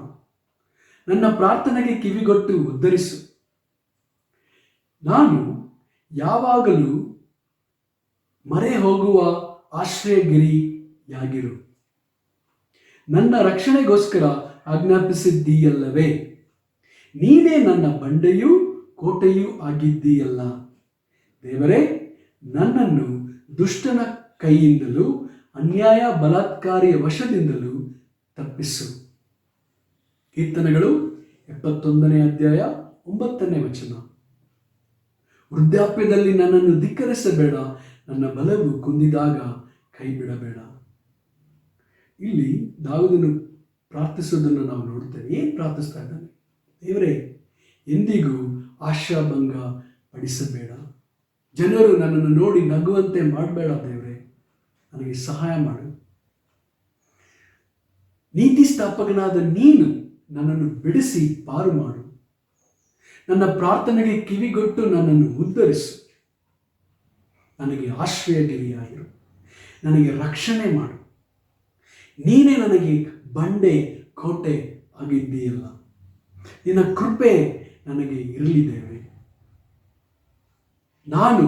ನನ್ನ ಪ್ರಾರ್ಥನೆಗೆ ಕಿವಿಗೊಟ್ಟು ಉದ್ಧರಿಸು. ನಾನು ಯಾವಾಗಲೂ ಮೊರೆ ಹೋಗುವ ಆಶ್ರಯಗಿರಿಯಾಗಿರು. ನನ್ನ ರಕ್ಷಣೆಗೋಸ್ಕರ ಆಜ್ಞಾಪಿಸಿದ್ದೀಯಲ್ಲವೇ? ನೀನೇ ನನ್ನ ಬಂಡೆಯೂ ಕೋಟೆಯೂ ಆಗಿದ್ದೀಯಲ್ಲ. ದೇವರೇ, ನನ್ನನ್ನು ದುಷ್ಟನ ಕೈಯಿಂದಲೂ ಅನ್ಯಾಯ ಬಲಾತ್ಕಾರಿಯ ವಶದಿಂದಲೂ ತಪ್ಪಿಸು. ಕೀರ್ತನೆಗಳು 71ನೇ ಅಧ್ಯಾಯ 9ನೇ ವಚನ. ವೃದ್ಧಾಪ್ಯದಲ್ಲಿ ನನ್ನನ್ನು ಧಿಕ್ಕರಿಸಬೇಡ, ನನ್ನ ಬಲವು ಕುಂದಿದಾಗ ಕೈ ಬಿಡಬೇಡ. ಇಲ್ಲಿ ದಾವೀದನು ಪ್ರಾರ್ಥಿಸೋದನ್ನು ನಾವು ನೋಡ್ತೇವೆ. ಏನು ಪ್ರಾರ್ಥಿಸ್ತಾ ಇದ್ದಾನೆ? ದೇವರೇ, ಎಂದಿಗೂ ಆಶಾಭಂಗ ಪಡಿಸಬೇಡ. ಜನರು ನನ್ನನ್ನು ನೋಡಿ ನಗುವಂತೆ ಮಾಡಬೇಡ ದೇವರೇ, ನನಗೆ ಸಹಾಯ ಮಾಡು. ನೀತಿ ಸ್ಥಾಪಕನಾದ ನೀನು ನನ್ನನ್ನು ಬಿಡಿಸಿ ಪಾರು ಮಾಡು. ನನ್ನ ಪ್ರಾರ್ಥನೆಗೆ ಕಿವಿಗೊಟ್ಟು ನನ್ನನ್ನು ಉದ್ಧರಿಸು. ನನಗೆ ಆಶ್ರಯಗಿರಿಯಾಗಿರು, ನನಗೆ ರಕ್ಷಣೆ ಮಾಡು. ನೀನೇ ನನಗೆ ಬಂಡೆ ಕೋಟೆ ಆಗಿದ್ದೀಯಲ್ಲ. ನಿನ್ನ ಕೃಪೆ ನನಗೆ ಇರಲಿ ದೇವರೇ. ನಾನು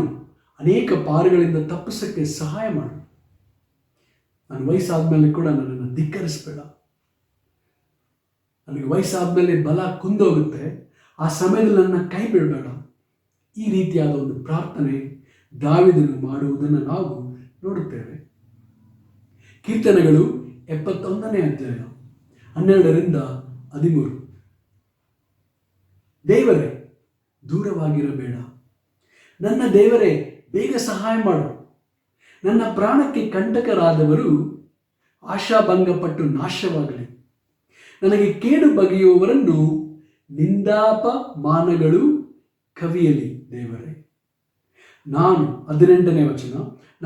ಅನೇಕ ಪಾರುಗಳಿಂದ ತಪ್ಪಿಸಕ್ಕೆ ಸಹಾಯ ಮಾಡು. ನನ್ನ ವಯಸ್ಸಾದ್ಮೇಲೆ ಕೂಡ ನನ್ನನ್ನು ಧಿಕ್ಕರಿಸಬೇಡ. ನನಗೆ ವಯಸ್ಸಾದ್ಮೇಲೆ ಬಲ ಕುಂದೋಗುತ್ತೆ, ಆ ಸಮಯದಲ್ಲಿ ನನ್ನ ಕೈ ಬಿಡಬೇಡ. ಈ ರೀತಿಯಾದ ಒಂದು ಪ್ರಾರ್ಥನೆ ದಾವೀದನು ಮಾಡುವುದನ್ನು ನಾವು ನೋಡುತ್ತೇವೆ. ಕೀರ್ತನೆಗಳು 71ನೇ ಅಧ್ಯಾಯ 12ರಿಂದ 13. ದೇವರೇ, ದೂರವಾಗಿರಬೇಡ. ನನ್ನ ದೇವರೇ, ಬೇಗ ಸಹಾಯ ಮಾಡು. ನನ್ನ ಪ್ರಾಣಕ್ಕೆ ಕಂಟಕರಾದವರು ಆಶಾಭಂಗಪಟ್ಟು ನಾಶವಾಗಲಿ. ನನಗೆ ಕೇಡು ಬಗೆಯುವವರನ್ನು ನಿಂದಾಪಮಾನಗಳು ಕವಿಯಲಿ. ದೇವರೇ, 18ನೇ ವಚನ.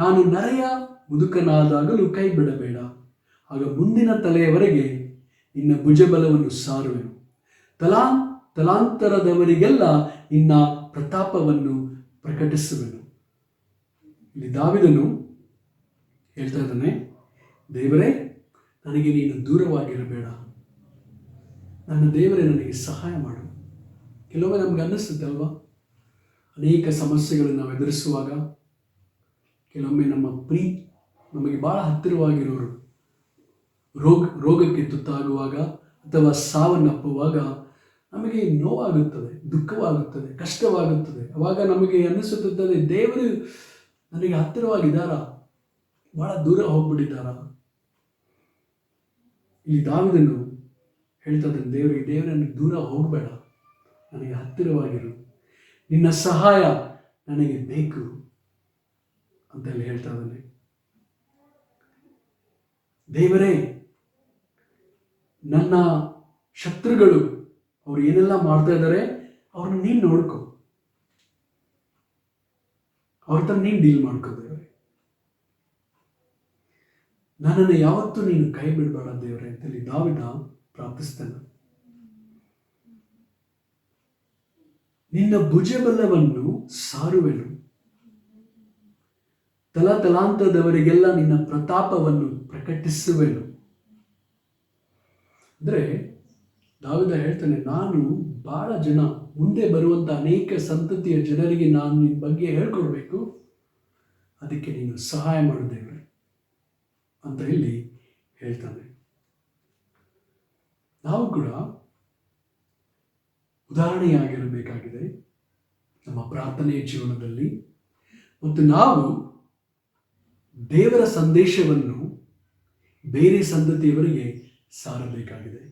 ನಾನು ನರೆಯ ಮುದುಕನಾದಾಗಲೂ ಕೈ ಬಿಡಬೇಡ. ಆಗ ಮುಂದಿನ ತಲೆಯವರೆಗೆ ನಿನ್ನ ಭುಜಬಲವನ್ನು ಸಾರುವೆನು. ತಲಾಂತರದವರಿಗೆಲ್ಲ ನಿನ್ನ ಪ್ರತಾಪವನ್ನು ಪ್ರಕಟಿಸುವೆನು. ಇಲ್ಲಿ ದಾವೀದನು ಹೇಳ್ತಾ ಇದ್ದಾನೆ, ದೇವರೇ, ನನಗೆ ನೀನು ದೂರವಾಗಿರಬೇಡ. ನನ್ನ ದೇವರೇ, ನನಗೆ ಸಹಾಯ ಮಾಡು. ಕೆಲವೊಮ್ಮೆ ನಮ್ಗೆ ಅನ್ನಿಸುತ್ತೆ ಅಲ್ವಾ, ಅನೇಕ ಸಮಸ್ಯೆಗಳನ್ನು ನಾವು ಎದುರಿಸುವಾಗ, ಕೆಲವೊಮ್ಮೆ ನಮಗೆ ಬಹಳ ಹತ್ತಿರವಾಗಿರೋರು ರೋಗಕ್ಕೆ ತುತ್ತಾಗುವಾಗ ಅಥವಾ ಸಾವನ್ನಪ್ಪುವಾಗ ನಮಗೆ ನೋವಾಗುತ್ತದೆ, ದುಃಖವಾಗುತ್ತದೆ, ಕಷ್ಟವಾಗುತ್ತದೆ. ಅವಾಗ ನಮಗೆ ಅನ್ನಿಸುತ್ತದೆ, ದೇವರು ನನಗೆ ಹತ್ತಿರವಾಗಿದ್ದಾರಾ, ಬಹಳ ದೂರ ಹೋಗ್ಬಿಟ್ಟಿದ್ದಾರಾ? ಇಲ್ಲಿ ದಾವೀದನು ಹೇಳ್ತಾ ಇದ್ದಾನೆ, ದೇವರನ್ನು ದೂರ ಹೋಗಬೇಡ, ನನಗೆ ಹತ್ತಿರವಾಗಿರು, ನಿನ್ನ ಸಹಾಯ ನನಗೆ ಬೇಕು ಅಂತ ಹೇಳಿ ಹೇಳ್ತಾ ಇದ್ದಾನೆ. ದೇವರೇ, ನನ್ನ ಶತ್ರುಗಳು ಅವ್ರು ಏನೆಲ್ಲ ಮಾಡ್ತಾ ಇದ್ದಾರೆ ಅವ್ರನ್ನ ನೀನು ನೋಡ್ಕೊ, ಅವ್ರ ಹತ್ರ ನೀನು ಡೀಲ್ ಮಾಡ್ಕೋ ದೇವರೇ. ನನ್ನನ್ನು ಯಾವತ್ತೂ ನೀನು ಕೈ ಬಿಡಬೇಡ ದೇವರೇ ಅಂತೇಳಿ ದಾವೀದ ಪ್ರಾರ್ಥಿಸ್ತಾನೆ. ನಿನ್ನ ಭುಜಬಲವನ್ನು ಸಾರುವೆನು, ತಲಾಂತರದವರಿಗೆಲ್ಲ ನಿನ್ನ ಪ್ರತಾಪವನ್ನು ಪ್ರಕಟಿಸುವೆನು. ಅಂದ್ರೆ ದಾವೀದ ಹೇಳ್ತಾನೆ, ನಾನು ಬಹಳ ಜನ ಮುಂದೆ ಬರುವಂತ ಅನೇಕ ಸಂತತಿಯ ಜನರಿಗೆ ನಾನು ನಿನ್ನ ಬಗ್ಗೆ ಹೇಳ್ಕೊಡ್ಬೇಕು, ಅದಕ್ಕೆ ನೀನು ಸಹಾಯ ಮಾಡು ದೇವರೇ ಅಂತ ಹೇಳಿ ಹೇಳ್ತಾನೆ. ನಾವು ಕೂಡ ಉದಾಹರಣೆಯಾಗಿರಬೇಕಾಗಿದೆ ನಮ್ಮ ಪ್ರಾರ್ಥನೆಯ ಜೀವನದಲ್ಲಿ, ಮತ್ತು ನಾವು ದೇವರ ಸಂದೇಶವನ್ನು ಬೇರೆ ಸಂತತಿಯವರಿಗೆ ಸಾರಬೇಕಾಗಿದೆ.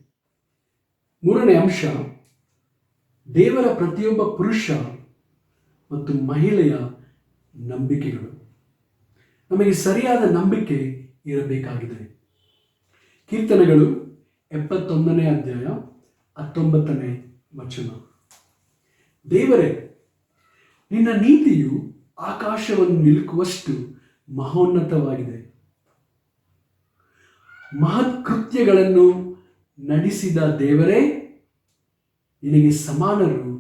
ಮೂರನೇ ಅಂಶ, ದೇವರ ಪ್ರತಿಯೊಬ್ಬ ಪುರುಷ ಮತ್ತು ಮಹಿಳೆಯ ನಂಬಿಕೆಗಳು. ನಮಗೆ ಸರಿಯಾದ ನಂಬಿಕೆ ಇರಬೇಕಾಗಿದೆ. ಕೀರ್ತನೆಗಳು 71ನೇ ಅಧ್ಯಾಯ 19ನೇ ವಚನ. ದೇವರೇ, ನಿನ್ನ ನೀತಿಯು ಆಕಾಶವನ್ನು ನಿಲುಕುವಷ್ಟು ಮಹೋನ್ನತವಾಗಿದೆ. ಮಹತ್ ಕೃತ್ಯಗಳನ್ನು ನಡೆಸಿದ ದೇವರೇ, ನಿನಗೆ ಸಮಾನರು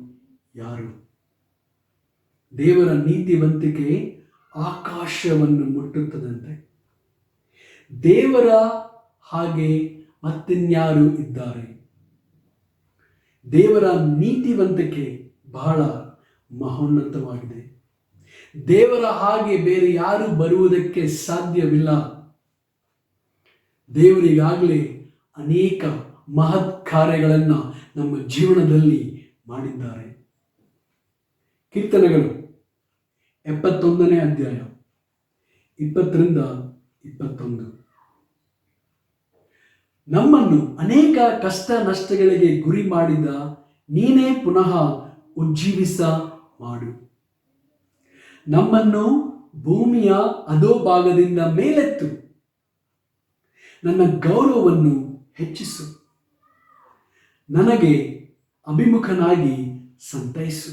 ಯಾರು? ದೇವರ ನೀತಿವಂತಿಕೆ ಆಕಾಶವನ್ನು ಮುಟ್ಟುತ್ತದಂತೆ. ದೇವರ ಹಾಗೆ ಮತ್ತಿನ್ಯಾರು ಇದ್ದಾರೆ? ದೇವರ ನೀತಿವಂತಿಕೆ ಬಹಳ ಮಹೋನ್ನತವಾಗಿದೆ. ದೇವರ ಹಾಗೆ ಬೇರೆ ಯಾರು ಬರುವುದಕ್ಕೆ ಸಾಧ್ಯವಿಲ್ಲ. ದೇವರಿಗಾಗಲೇ ಅನೇಕ ಮಹತ್ ಕಾರ್ಯಗಳನ್ನು ನಮ್ಮ ಜೀವನದಲ್ಲಿ ಮಾಡಿದ್ದಾರೆ. ಕೀರ್ತನೆಗಳು 71ನೇ ಅಧ್ಯಾಯ 20ರಿಂದ 21. ನಮ್ಮನ್ನು ಅನೇಕ ಕಷ್ಟ ನಷ್ಟಗಳಿಗೆ ಗುರಿ ಮಾಡಿದ ನೀನೇ ಪುನಃ ಉಜ್ಜೀವಿಸ ಮಾಡು. ನಮ್ಮನ್ನು ಭೂಮಿಯ ಅಧೋಭಾಗದಿಂದ ಮೇಲೆತ್ತು. ನನ್ನ ಗೌರವವನ್ನು ಹೆಚ್ಚಿಸು. ನನಗೆ ಅಭಿಮುಖನಾಗಿ ಸಂತೈಸು.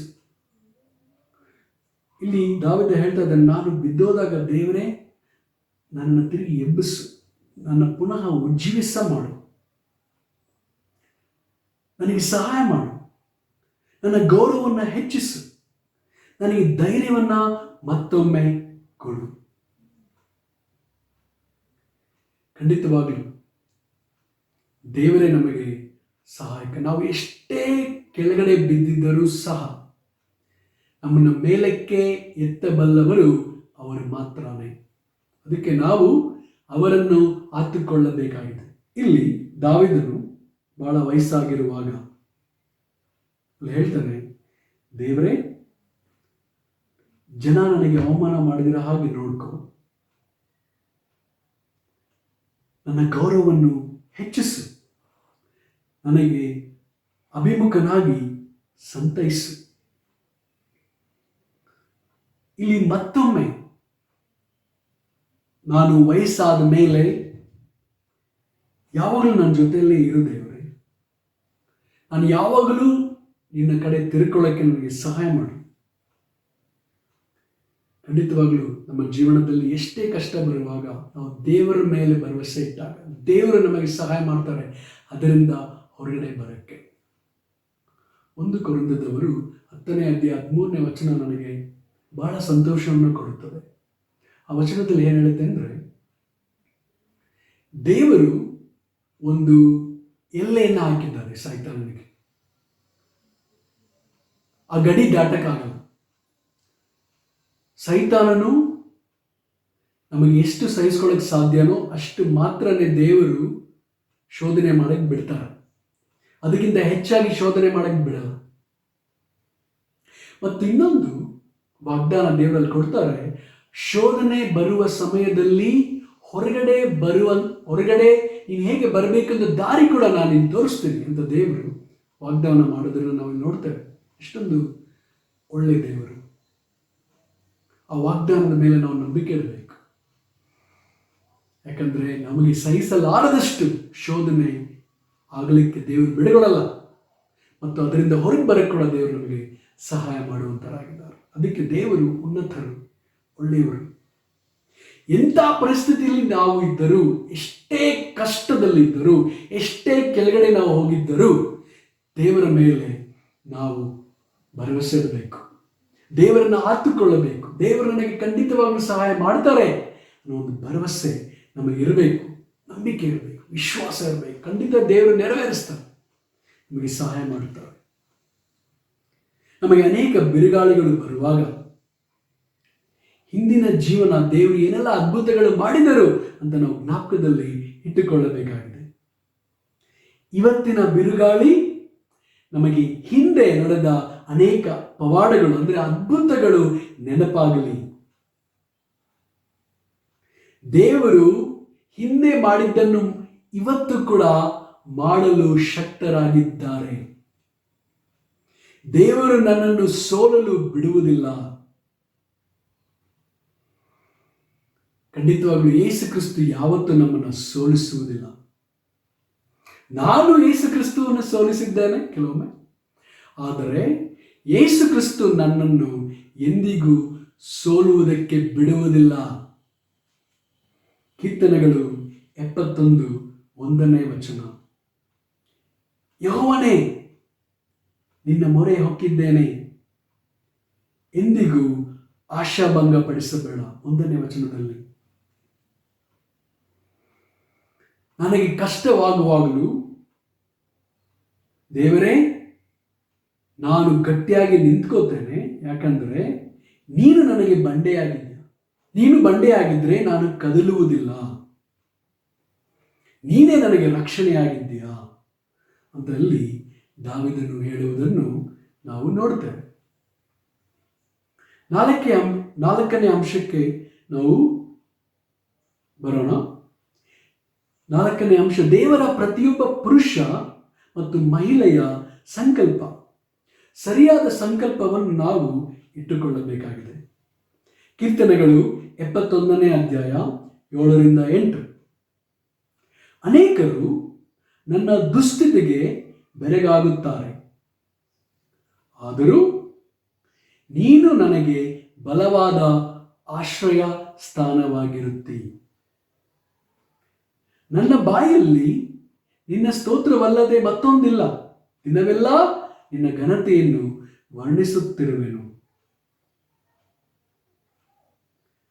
ಇಲ್ಲಿ ದಾವೀದ ಹೇಳ್ತಾ ಇದ್ದಾನೆ, ನಾನು ಬಿದ್ದೋದಾಗ ದೇವರೇ ನನ್ನನ್ನು ತಿರುಗಿ ಎಬ್ಬಿಸು, ನನ್ನ ಪುನಃ ಉಜ್ಜೀವಿಸ ಮಾಡು, ನನಗೆ ಸಹಾಯ ಮಾಡು, ನನ್ನ ಗೌರವವನ್ನು ಹೆಚ್ಚಿಸು, ನನಗೆ ಧೈರ್ಯವನ್ನ ಮತ್ತೊಮ್ಮೆ ಕೊಡು. ಖಂಡಿತವಾಗಲೂ ದೇವರೇ ನಮಗೆ ಸಹಾಯಕ. ನಾವು ಎಷ್ಟೇ ಕೆಳಗಡೆ ಬಿದ್ದಿದ್ದರೂ ಸಹ ನಮ್ಮನ್ನು ಮೇಲಕ್ಕೆ ಎತ್ತಬಲ್ಲವರು ಅವರು ಮಾತ್ರನೇ. ಅದಕ್ಕೆ ನಾವು ಅವರನ್ನು ಆತುಕೊಳ್ಳಬೇಕಾಗಿದೆ. ಇಲ್ಲಿ ದಾವೀದನು ಬಹಳ ವಯಸ್ಸಾಗಿರುವಾಗ ಹೇಳ್ತಾನೆ, ದೇವರೇ, ಜನ ನನಗೆ ಅವಮಾನ ಮಾಡಿದಿರ ಹಾಗೆ ನೋಡ್ಕೊ, ನನ್ನ ಗೌರವವನ್ನು ಹೆಚ್ಚಿಸು, ನನಗೆ ಅಭಿಮುಖನಾಗಿ ಸಂತೈಸು. ಇಲ್ಲಿ ಮತ್ತೊಮ್ಮೆ ನಾನು ವಯಸ್ಸಾದ ಮೇಲೆ ಯಾವಾಗಲೂ ನನ್ನ ಜೊತೆಯಲ್ಲೇ ಇರು ದೇವರೇ, ನಾನು ಯಾವಾಗಲೂ ನಿನ್ನ ಕಡೆ ತಿರ್ಕೊಳ್ಳೋಕ್ಕೆ ನನಗೆ ಸಹಾಯ ಮಾಡು. ಖಂಡಿತವಾಗ್ಲೂ ನಮ್ಮ ಜೀವನದಲ್ಲಿ ಎಷ್ಟೇ ಕಷ್ಟ ಬರುವಾಗ ನಾವು ದೇವರ ಮೇಲೆ ಭರವಸೆ ಇಟ್ಟಾಗ ದೇವರು ನಮಗೆ ಸಹಾಯ ಮಾಡ್ತಾರೆ ಅದರಿಂದ ಹೊರಗಡೆ ಬರೋಕ್ಕೆ. 1 ಕೊರಿಂಥದವರು 10ನೇ ಅಧ್ಯಾಯ 13ನೇ ವಚನ ನನಗೆ ಬಹಳ ಸಂತೋಷವನ್ನು ಕೊಡುತ್ತದೆ. ಆ ವಚನದಲ್ಲಿ ಏನು ಹೇಳುತ್ತೆ ಅಂದರೆ, ದೇವರು ಒಂದು ಎಲ್ಲೆಯನ್ನು ಹಾಕಿದ್ದಾರೆ ಸೈತಾನನಿಗೆ. ಆ ಗಡಿ ದಾಟಕ್ಕಾಗಲ್ಲ. ಸೈತಾನನು ನಮಗೆ ಎಷ್ಟು ಸಹಿಸ್ಕೊಳ್ಳೋಕೆ ಸಾಧ್ಯನೋ ಅಷ್ಟು ಮಾತ್ರನೇ ದೇವರು ಶೋಧನೆ ಮಾಡಕ್ಕೆ ಬಿಡ್ತಾರೆ. ಅದಕ್ಕಿಂತ ಹೆಚ್ಚಾಗಿ ಶೋಧನೆ ಮಾಡಕ್ಕೆ ಬಿಡಲ್ಲ. ಮತ್ತು ಇನ್ನೊಂದು ವಾಗ್ದಾನ ದೇವರಲ್ಲಿ ಕೊಡ್ತಾರೆ, ಶೋಧನೆ ಬರುವ ಸಮಯದಲ್ಲಿ ಹೊರಗಡೆ ನೀನು ಹೇಗೆ ಬರಬೇಕೆಂದು ದಾರಿ ಕೂಡ ನಾನು ನಿನ್ನ ತೋರಿಸ್ತೀನಿ ಅಂತ ದೇವರು ವಾಗ್ದಾನ ಮಾಡೋದನ್ನು ನಾವು ನೋಡ್ತೇವೆ. ಎಷ್ಟೊಂದು ಒಳ್ಳೆ ದೇವರು. ಆ ವಾಗ್ದಾನದ ಮೇಲೆ ನಾವು ನಂಬಿಕೆ ಇಡಬೇಕು. ಯಾಕಂದರೆ ನಮಗೆ ಸಹಿಸಲಾರದಷ್ಟು ಶೋಧನೆ ಆಗಲಿಕ್ಕೆ ದೇವರು ಬಿಡುಗೊಡಲ್ಲ, ಮತ್ತು ಅದರಿಂದ ಹೊರಗೆ ಬರಕ್ಕೆ ಕೂಡ ದೇವರು ನಮಗೆ ಸಹಾಯ ಮಾಡುವಂತರಾಗಿದ್ದಾರೆ. ಅದಕ್ಕೆ ದೇವರು ಉನ್ನತರು, ಒಳ್ಳೆಯವರು. ಎಂಥ ಪರಿಸ್ಥಿತಿಯಲ್ಲಿ ನಾವು ಇದ್ದರೂ, ಎಷ್ಟೇ ಕಷ್ಟದಲ್ಲಿದ್ದರೂ, ಎಷ್ಟೇ ಕೆಳಗಡೆ ನಾವು ಹೋಗಿದ್ದರೂ ದೇವರ ಮೇಲೆ ನಾವು ಭರವಸೆ ಇಡಬೇಕು. ದೇವರನ್ನು ಆತುಕೊಳ್ಳಬೇಕು. ದೇವರು ನನಗೆ ಖಂಡಿತವಾಗಲೂ ಸಹಾಯ ಮಾಡ್ತಾರೆ ಅನ್ನೋ ಒಂದು ಭರವಸೆ ನಮಗೆ ಇರಬೇಕು, ನಂಬಿಕೆ ಇರಬೇಕು, ವಿಶ್ವಾಸ ಇರಬೇಕು. ಖಂಡಿತ ದೇವರು ನೆರವೇರಿಸ್ತಾರೆ, ನಮಗೆ ಸಹಾಯ ಮಾಡುತ್ತಾರೆ. ನಮಗೆ ಅನೇಕ ಬಿರುಗಾಳಿಗಳು ಬರುವಾಗ ಹಿಂದಿನ ಜೀವನ ದೇವರು ಏನೆಲ್ಲ ಅದ್ಭುತಗಳು ಮಾಡಿದರು ಅಂತ ನಾವು ಜ್ಞಾಪಕದಲ್ಲಿ ಇಟ್ಟುಕೊಳ್ಳಬೇಕಾಗಿದೆ. ಇವತ್ತಿನ ಬಿರುಗಾಳಿ ನಮಗೆ ಹಿಂದೆ ನಡೆದ ಅನೇಕ ಪವಾಡಗಳು ಅಂದರೆ ಅದ್ಭುತಗಳು ನೆನಪಾಗಲಿ. ದೇವರು ಹಿಂದೆ ಮಾಡಿದ್ದನ್ನು ಇವತ್ತು ಕೂಡ ಮಾಡಲು ಶಕ್ತರಾಗಿದ್ದಾರೆ. ದೇವರು ನನ್ನನ್ನು ಸೋಲಲು ಬಿಡುವುದಿಲ್ಲ. ಖಂಡಿತವಾಗ್ಲೂ ಯೇಸು ಕ್ರಿಸ್ತು ಯಾವತ್ತೂ ನಮ್ಮನ್ನು ಸೋಲಿಸುವುದಿಲ್ಲ. ನಾನು ಯೇಸು ಕ್ರಿಸ್ತುವನ್ನು ಸೋಲಿಸಿದ್ದೇನೆ ಕೆಲವೊಮ್ಮೆ, ಆದರೆ ಯೇಸು ಕ್ರಿಸ್ತು ನನ್ನನ್ನು ಎಂದಿಗೂ ಸೋಲುವುದಕ್ಕೆ ಬಿಡುವುದಿಲ್ಲ. ಕೀರ್ತನೆಗಳು 71:1 ಯೆಹೋವನೇ ನಿನ್ನ ಮೊರೆ ಹೊಕ್ಕಿದ್ದೇನೆ, ಎಂದಿಗೂ ಆಶಾಭಂಗ ಪಡಿಸಬೇಡ. 1 ನನಗೆ ಕಷ್ಟವಾಗುವಾಗಲೂ ದೇವರೇ ನಾನು ಗಟ್ಟಿಯಾಗಿ ನಿಂತ್ಕೋತೇನೆ, ಯಾಕಂದರೆ ನೀನು ನನಗೆ ಬಂಡೆಯಾಗಿದ್ದೀಯ. ನೀನು ಬಂಡೆಯಾಗಿದ್ದರೆ ನಾನು ಕದಲುವುದಿಲ್ಲ. ನೀನೇ ನನಗೆ ರಕ್ಷಣೆಯಾಗಿದ್ದೀಯಾ ಅಂತಲ್ಲಿ ದಾವೀದನು ಹೇಳುವುದನ್ನು ನಾವು ನೋಡ್ತೇವೆ. 4ನೇ ಅಂಶಕ್ಕೆ ನಾವು ಬರೋಣ. 4ನೇ ಅಂಶ, ದೇವರ ಪ್ರತಿಯೊಬ್ಬ ಪುರುಷ ಮತ್ತು ಮಹಿಳೆಯ ಸಂಕಲ್ಪ. ಸರಿಯಾದ ಸಂಕಲ್ಪವನ್ನು ನಾವು ಇಟ್ಟುಕೊಳ್ಳಬೇಕಾಗಿದೆ. ಕೀರ್ತನೆಗಳು 71:7-8 ಅನೇಕರು ನನ್ನ ದುಸ್ಥಿತಿಗೆ ಬೆರಗಾಗುತ್ತಾರೆ, ಆದರೂ ನೀನು ನನಗೆ ಬಲವಾದ ಆಶ್ರಯ ಸ್ಥಾನವಾಗಿರುತ್ತಿ. ನನ್ನ ಬಾಯಲ್ಲಿ ನಿನ್ನ ಸ್ತೋತ್ರವಲ್ಲದೆ ಮತ್ತೊಂದಿಲ್ಲ. ದಿನವೆಲ್ಲ ನಿನ್ನ ಘನತೆಯನ್ನು ವರ್ಣಿಸುತ್ತಿರುವೆನು.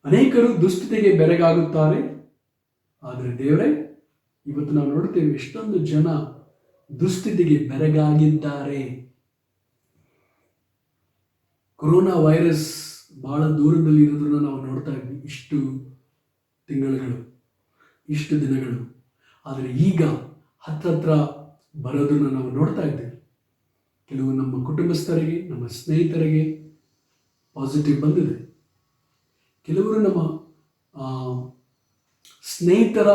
ಅನೇಕರು ದುಸ್ಥಿತಿಗೆ ಬೆರಗಾಗುತ್ತಾರೆ, ಆದರೆ ದೇವರೇ ಇವತ್ತು ನಾವು ನೋಡ್ತೇವೆ ಎಷ್ಟೊಂದು ಜನ ದುಸ್ಥಿತಿಗೆ ಬೆರಗಾಗಿದ್ದಾರೆ. ಕೊರೋನಾ ವೈರಸ್ ಬಹಳ ದೂರದಲ್ಲಿ ಇರೋದನ್ನು ನಾವು ನೋಡ್ತಾ ಇದ್ವಿ, ಇಷ್ಟು ತಿಂಗಳುಗಳು, ಇಷ್ಟು ದಿನಗಳು. ಆದರೆ ಈಗ ಹತ್ರ ಬರೋದನ್ನು ನಾವು ನೋಡ್ತಾ ಇದ್ದೇವೆ. ಕೆಲವು ನಮ್ಮ ಕುಟುಂಬಸ್ಥರಿಗೆ, ನಮ್ಮ ಸ್ನೇಹಿತರಿಗೆ ಪಾಸಿಟಿವ್ ಬಂದಿದೆ. ಕೆಲವರು ನಮ್ಮ ಸ್ನೇಹಿತರ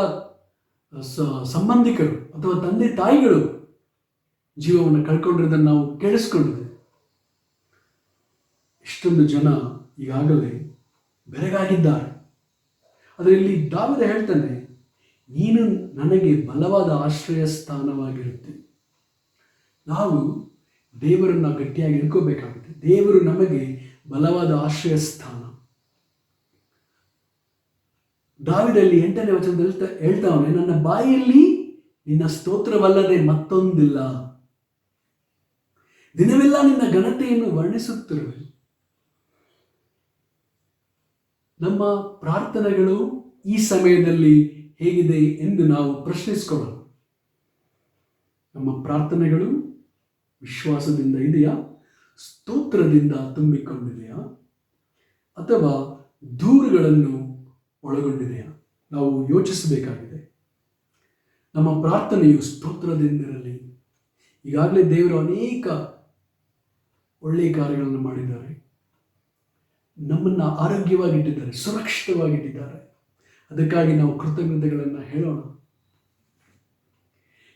ಸಂಬಂಧಿಕರು ಅಥವಾ ತಂದೆ ತಾಯಿಗಳು ಜೀವವನ್ನು ಕಳ್ಕೊಂಡಿರೋದನ್ನು ನಾವು ಕೇಳಿಸ್ಕೊಂಡಿದ್ದೇವೆ. ಇಷ್ಟೊಂದು ಜನ ಈಗಾಗಲೇ ಬೆರಗಾಗಿದ್ದಾರೆ. ಆದರೆ ಇಲ್ಲಿ ದಾವೀದ ಹೇಳ್ತಾನೆ, ನೀನು ನನಗೆ ಬಲವಾದ ಆಶ್ರಯ ಸ್ಥಾನವಾಗಿರುತ್ತೆ. ನಾವು ದೇವರನ್ನು ಗಟ್ಟಿಯಾಗಿ ಇಟ್ಕೋಬೇಕಾಗುತ್ತೆ. ದೇವರು ನಮಗೆ ಬಲವಾದ ಆಶ್ರಯ ಸ್ಥಾನ. ದಾವೀದಲ್ಲಿ 8ನೇ ವಚನದಲ್ಲಿ ಹೇಳ್ತಾವನೆ, ನನ್ನ ಬಾಯಲ್ಲಿ ನಿನ್ನ ಸ್ತೋತ್ರವಲ್ಲದೆ ಮತ್ತೊಂದಿಲ್ಲ. ದಿನವೆಲ್ಲ ನಿನ್ನ ಘನತೆಯನ್ನು ವರ್ಣಿಸುತ್ತಿರುವೆ. ನಮ್ಮ ಪ್ರಾರ್ಥನೆಗಳು ಈ ಸಮಯದಲ್ಲಿ ಹೇಗಿದೆ ಎಂದು ನಾವು ಪ್ರಶ್ನಿಸಿಕೊಳ್ಳೋಣ. ನಮ್ಮ ಪ್ರಾರ್ಥನೆಗಳು ವಿಶ್ವಾಸದಿಂದ ಇದೆಯಾ, ಸ್ತೋತ್ರದಿಂದ ತುಂಬಿಕೊಂಡಿದೆಯಾ, ಅಥವಾ ದೂರುಗಳನ್ನು ಒಳಗೊಂಡಿದೆಯಾ? ನಾವು ಯೋಚಿಸಬೇಕಾಗಿದೆ. ನಮ್ಮ ಪ್ರಾರ್ಥನೆಯು ಸ್ತೋತ್ರದಿಂದಿರಲಿ. ಈಗಾಗಲೇ ದೇವರು ಅನೇಕ ಒಳ್ಳೆಯ ಕಾರ್ಯಗಳನ್ನು ಮಾಡಿದ್ದಾರೆ. ನಮ್ಮನ್ನು ಆರೋಗ್ಯವಾಗಿಟ್ಟಿದ್ದಾರೆ, ಸುರಕ್ಷಿತವಾಗಿಟ್ಟಿದ್ದಾರೆ. ಅದಕ್ಕಾಗಿ ನಾವು ಕೃತಜ್ಞತೆಗಳನ್ನು ಹೇಳೋಣ.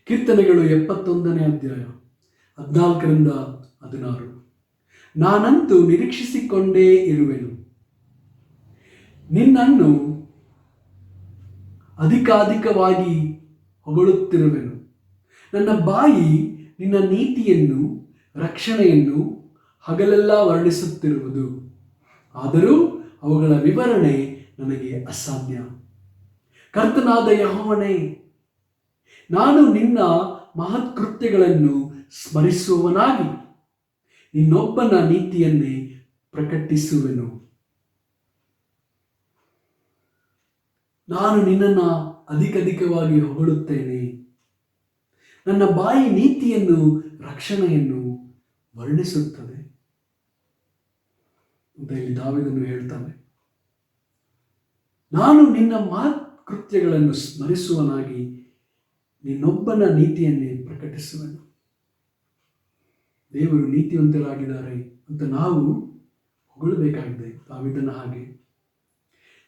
ಕೀರ್ತನೆಗಳು 71ನೇ ಅಧ್ಯಾಯ 14ರಿಂದ 16. ನಾನಂತೂ ನಿರೀಕ್ಷಿಸಿಕೊಂಡೇ ಇರುವೆನು, ನಿನ್ನನ್ನು ಅಧಿಕಾಧಿಕವಾಗಿ ಹೊಗಳುತ್ತಿರುವೆನು. ನನ್ನ ಬಾಯಿ ನಿನ್ನ ನೀತಿಯನ್ನು ರಕ್ಷಣೆಯನ್ನು ಹಗಲೆಲ್ಲ ವರ್ಣಿಸುತ್ತಿರುವುದು, ಆದರೂ ಅವುಗಳ ವಿವರಣೆ ನನಗೆ ಅಸಾಧ್ಯ. ಕರ್ತನಾದ ಯೆಹೋವನೇ, ನಾನು ನಿನ್ನ ಮಹತ್ಕೃತ್ಯಗಳನ್ನು ಸ್ಮರಿಸುವವನಾಗಿ ನಿನ್ನೊಬ್ಬನ ನೀತಿಯನ್ನೇ ಪ್ರಕಟಿಸುವೆನು. ನಾನು ನಿನ್ನನ್ನು ಅಧಿಕವಾಗಿ ಹೊಗಳುತ್ತೇನೆ. ನನ್ನ ಬಾಯಿ ನೀತಿಯನ್ನು ರಕ್ಷಣೆಯನ್ನು ವರ್ಣಿಸುತ್ತದೆ ಅಂತ ಇಲ್ಲಿ ದಾವೀದನು ಹೇಳ್ತಾನೆ. ನಾನು ನಿನ್ನ ಮಹತ್ಕೃತ್ಯಗಳನ್ನು ಸ್ಮರಿಸುವನಾಗಿ ನಿನ್ನೊಬ್ಬನ ನೀತಿಯನ್ನೇ ಪ್ರಕಟಿಸುವೆನು. ದೇವರು ನೀತಿವಂತರಾಗಿದ್ದಾರೆ ಅಂತ ನಾವು ಹೊಗಳಬೇಕಾಗಿದೆ ದಾವೀದನ ಹಾಗೆ.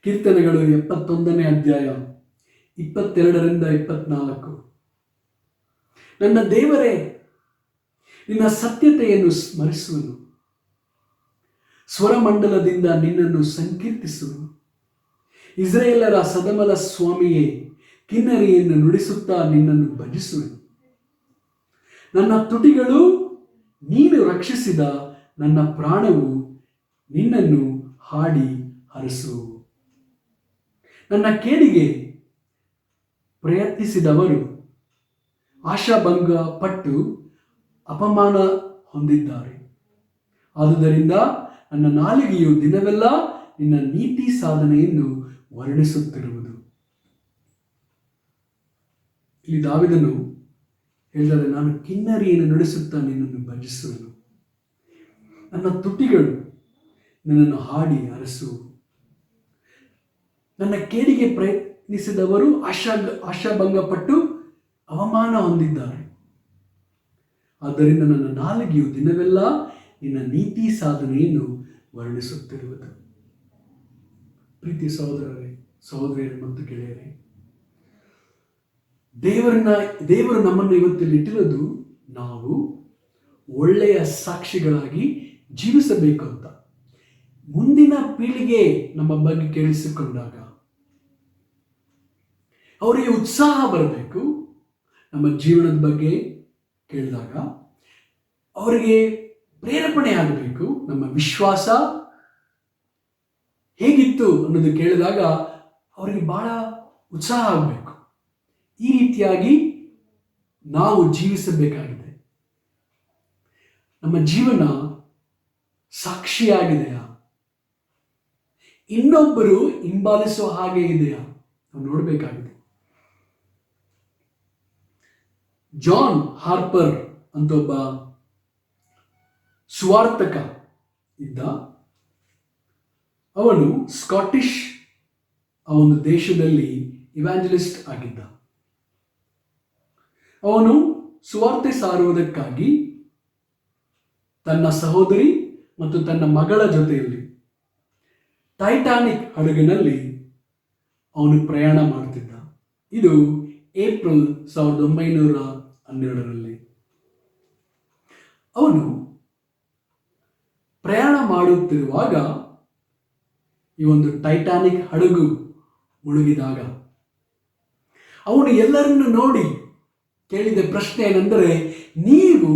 ಕೀರ್ತನೆಗಳು 71ನೇ ಅಧ್ಯಾಯ 22ರಿಂದ 24. ನನ್ನ ದೇವರೇ, ನಿನ್ನ ಸತ್ಯತೆಯನ್ನು ಸ್ಮರಿಸುವನು, ಸ್ವರಮಂಡಲದಿಂದ ನಿನ್ನನ್ನು ಸಂಕೀರ್ತಿಸುವನು. ಇಸ್ರಾಯೇಲರ ಸದಮಲ ಸ್ವಾಮಿಯೇ, ಕಿನ್ನರಿಯನ್ನು ನುಡಿಸುತ್ತಾ ನಿನ್ನನ್ನು ಭಜಿಸುವೆನು. ನನ್ನ ತುಟಿಗಳು ನೀನು ರಕ್ಷಿಸಿದ ನನ್ನ ಪ್ರಾಣವು ನಿನ್ನನ್ನು ಹಾಡಿ ಹರಸುವು. ನನ್ನ ಕೇಡಿಗೆ ಪ್ರಯತ್ನಿಸಿದವರು ಆಶಾಭಂಗ ಪಟ್ಟು ಅಪಮಾನ ಹೊಂದಿದ್ದಾರೆ. ಆದುದರಿಂದ ನನ್ನ ನಾಲಿಗೆಯು ದಿನವೆಲ್ಲ ನಿನ್ನ ನೀತಿ ಸಾಧನೆಯನ್ನು ವರ್ಣಿಸುತ್ತಿರುವುದು. ಇಲ್ಲಿ ದಾವೀದನು ಹೇಳಿದರೆ, ನಾನು ಕಿನ್ನರಿಯನ್ನು ನುಡಿಸುತ್ತಾ ನಿನ್ನನ್ನು ಭಜಿಸುವೆನು. ನನ್ನ ತುಟಿಗಳು ನಿನ್ನನ್ನು ಹಾಡಿ ಹರಸುವು. ನನ್ನ ಕೇಡಿಗೆ ಪ್ರಯತ್ನಿಸಿದವರು ಆಶಾಭಂಗಪಟ್ಟು ಅವಮಾನ ಹೊಂದಿದ್ದಾರೆ. ಆದ್ದರಿಂದ ನನ್ನ ನಾಲಿಗೆಯು ದಿನವೆಲ್ಲ ನಿನ್ನ ನೀತಿ ಸಾಧನೆಯನ್ನು ವರ್ಣಿಸುತ್ತಿರುವುದು. ಪ್ರೀತಿ ಸಹೋದರರೇ, ಸಹೋದರಿಯರೇ ಮತ್ತು ಗೆಳೆಯರೇ, ದೇವರು ನಮ್ಮನ್ನು ಇವತ್ತಿಲ್ಲಿ ಇಟ್ಟಿರೋದು ನಾವು ಒಳ್ಳೆಯ ಸಾಕ್ಷಿಗಳಾಗಿ ಜೀವಿಸಬೇಕು ಅಂತ. ಮುಂದಿನ ಪೀಳಿಗೆ ನಮ್ಮ ಬಗ್ಗೆ ಕೇಳಿಸಿಕೊಂಡಾಗ ಅವರಿಗೆ ಉತ್ಸಾಹ ಬರಬೇಕು. ನಮ್ಮ ಜೀವನದ ಬಗ್ಗೆ ಕೇಳಿದಾಗ ಅವರಿಗೆ ಪ್ರೇರೇಪಣೆ ಆಗಬೇಕು. ನಮ್ಮ ವಿಶ್ವಾಸ ಹೇಗಿತ್ತು ಅನ್ನೋದು ಕೇಳಿದಾಗ ಅವರಿಗೆ ಬಹಳ ಉತ್ಸಾಹ ಆಗಬೇಕು. ಈ ರೀತಿಯಾಗಿ ನಾವು ಜೀವಿಸಬೇಕಾಗಿದೆ. ನಮ್ಮ ಜೀವನ ಸಾಕ್ಷಿಯಾಗಿದೆಯಾ? ಇನ್ನೊಬ್ಬರು ಹಿಂಬಾಲಿಸುವ ಹಾಗೆ ಇದೆಯಾ? ನಾವು ನೋಡಬೇಕಾಗಿದೆ. ಜಾನ್ ಹಾರ್ಪರ್ ಅಂತ ಒಬ್ಬ ಸುವಾರ್ತಕ ಇದ್ದ. ಅವನು ಸ್ಕಾಟಿಷ್ ಆ ಒಂದು ದೇಶದಲ್ಲಿ ಇವ್ಯಾಂಜಲಿಸ್ಟ್ ಆಗಿದ್ದ. ಅವನು ಸುವಾರ್ತೆ ಸಾರುವುದಕ್ಕಾಗಿ ತನ್ನ ಸಹೋದರಿ ಮತ್ತು ತನ್ನ ಮಗಳ ಜೊತೆಯಲ್ಲಿ ಟೈಟಾನಿಕ್ ಹಡಗಿನಲ್ಲಿ ಅವನು ಪ್ರಯಾಣ ಮಾಡುತ್ತಿದ್ದ. ಇದು ಏಪ್ರಿಲ್ 1912ರಲ್ಲಿ. ಅವನು ಪ್ರಯಾಣ ಮಾಡುತ್ತಿರುವಾಗ ಈ ಒಂದು ಟೈಟಾನಿಕ್ ಹಡಗು ಮುಳುಗಿದಾಗ ಅವನು ಎಲ್ಲರನ್ನು ನೋಡಿ ಕೇಳಿದ ಪ್ರಶ್ನೆ ಏನೆಂದರೆ, ನೀವು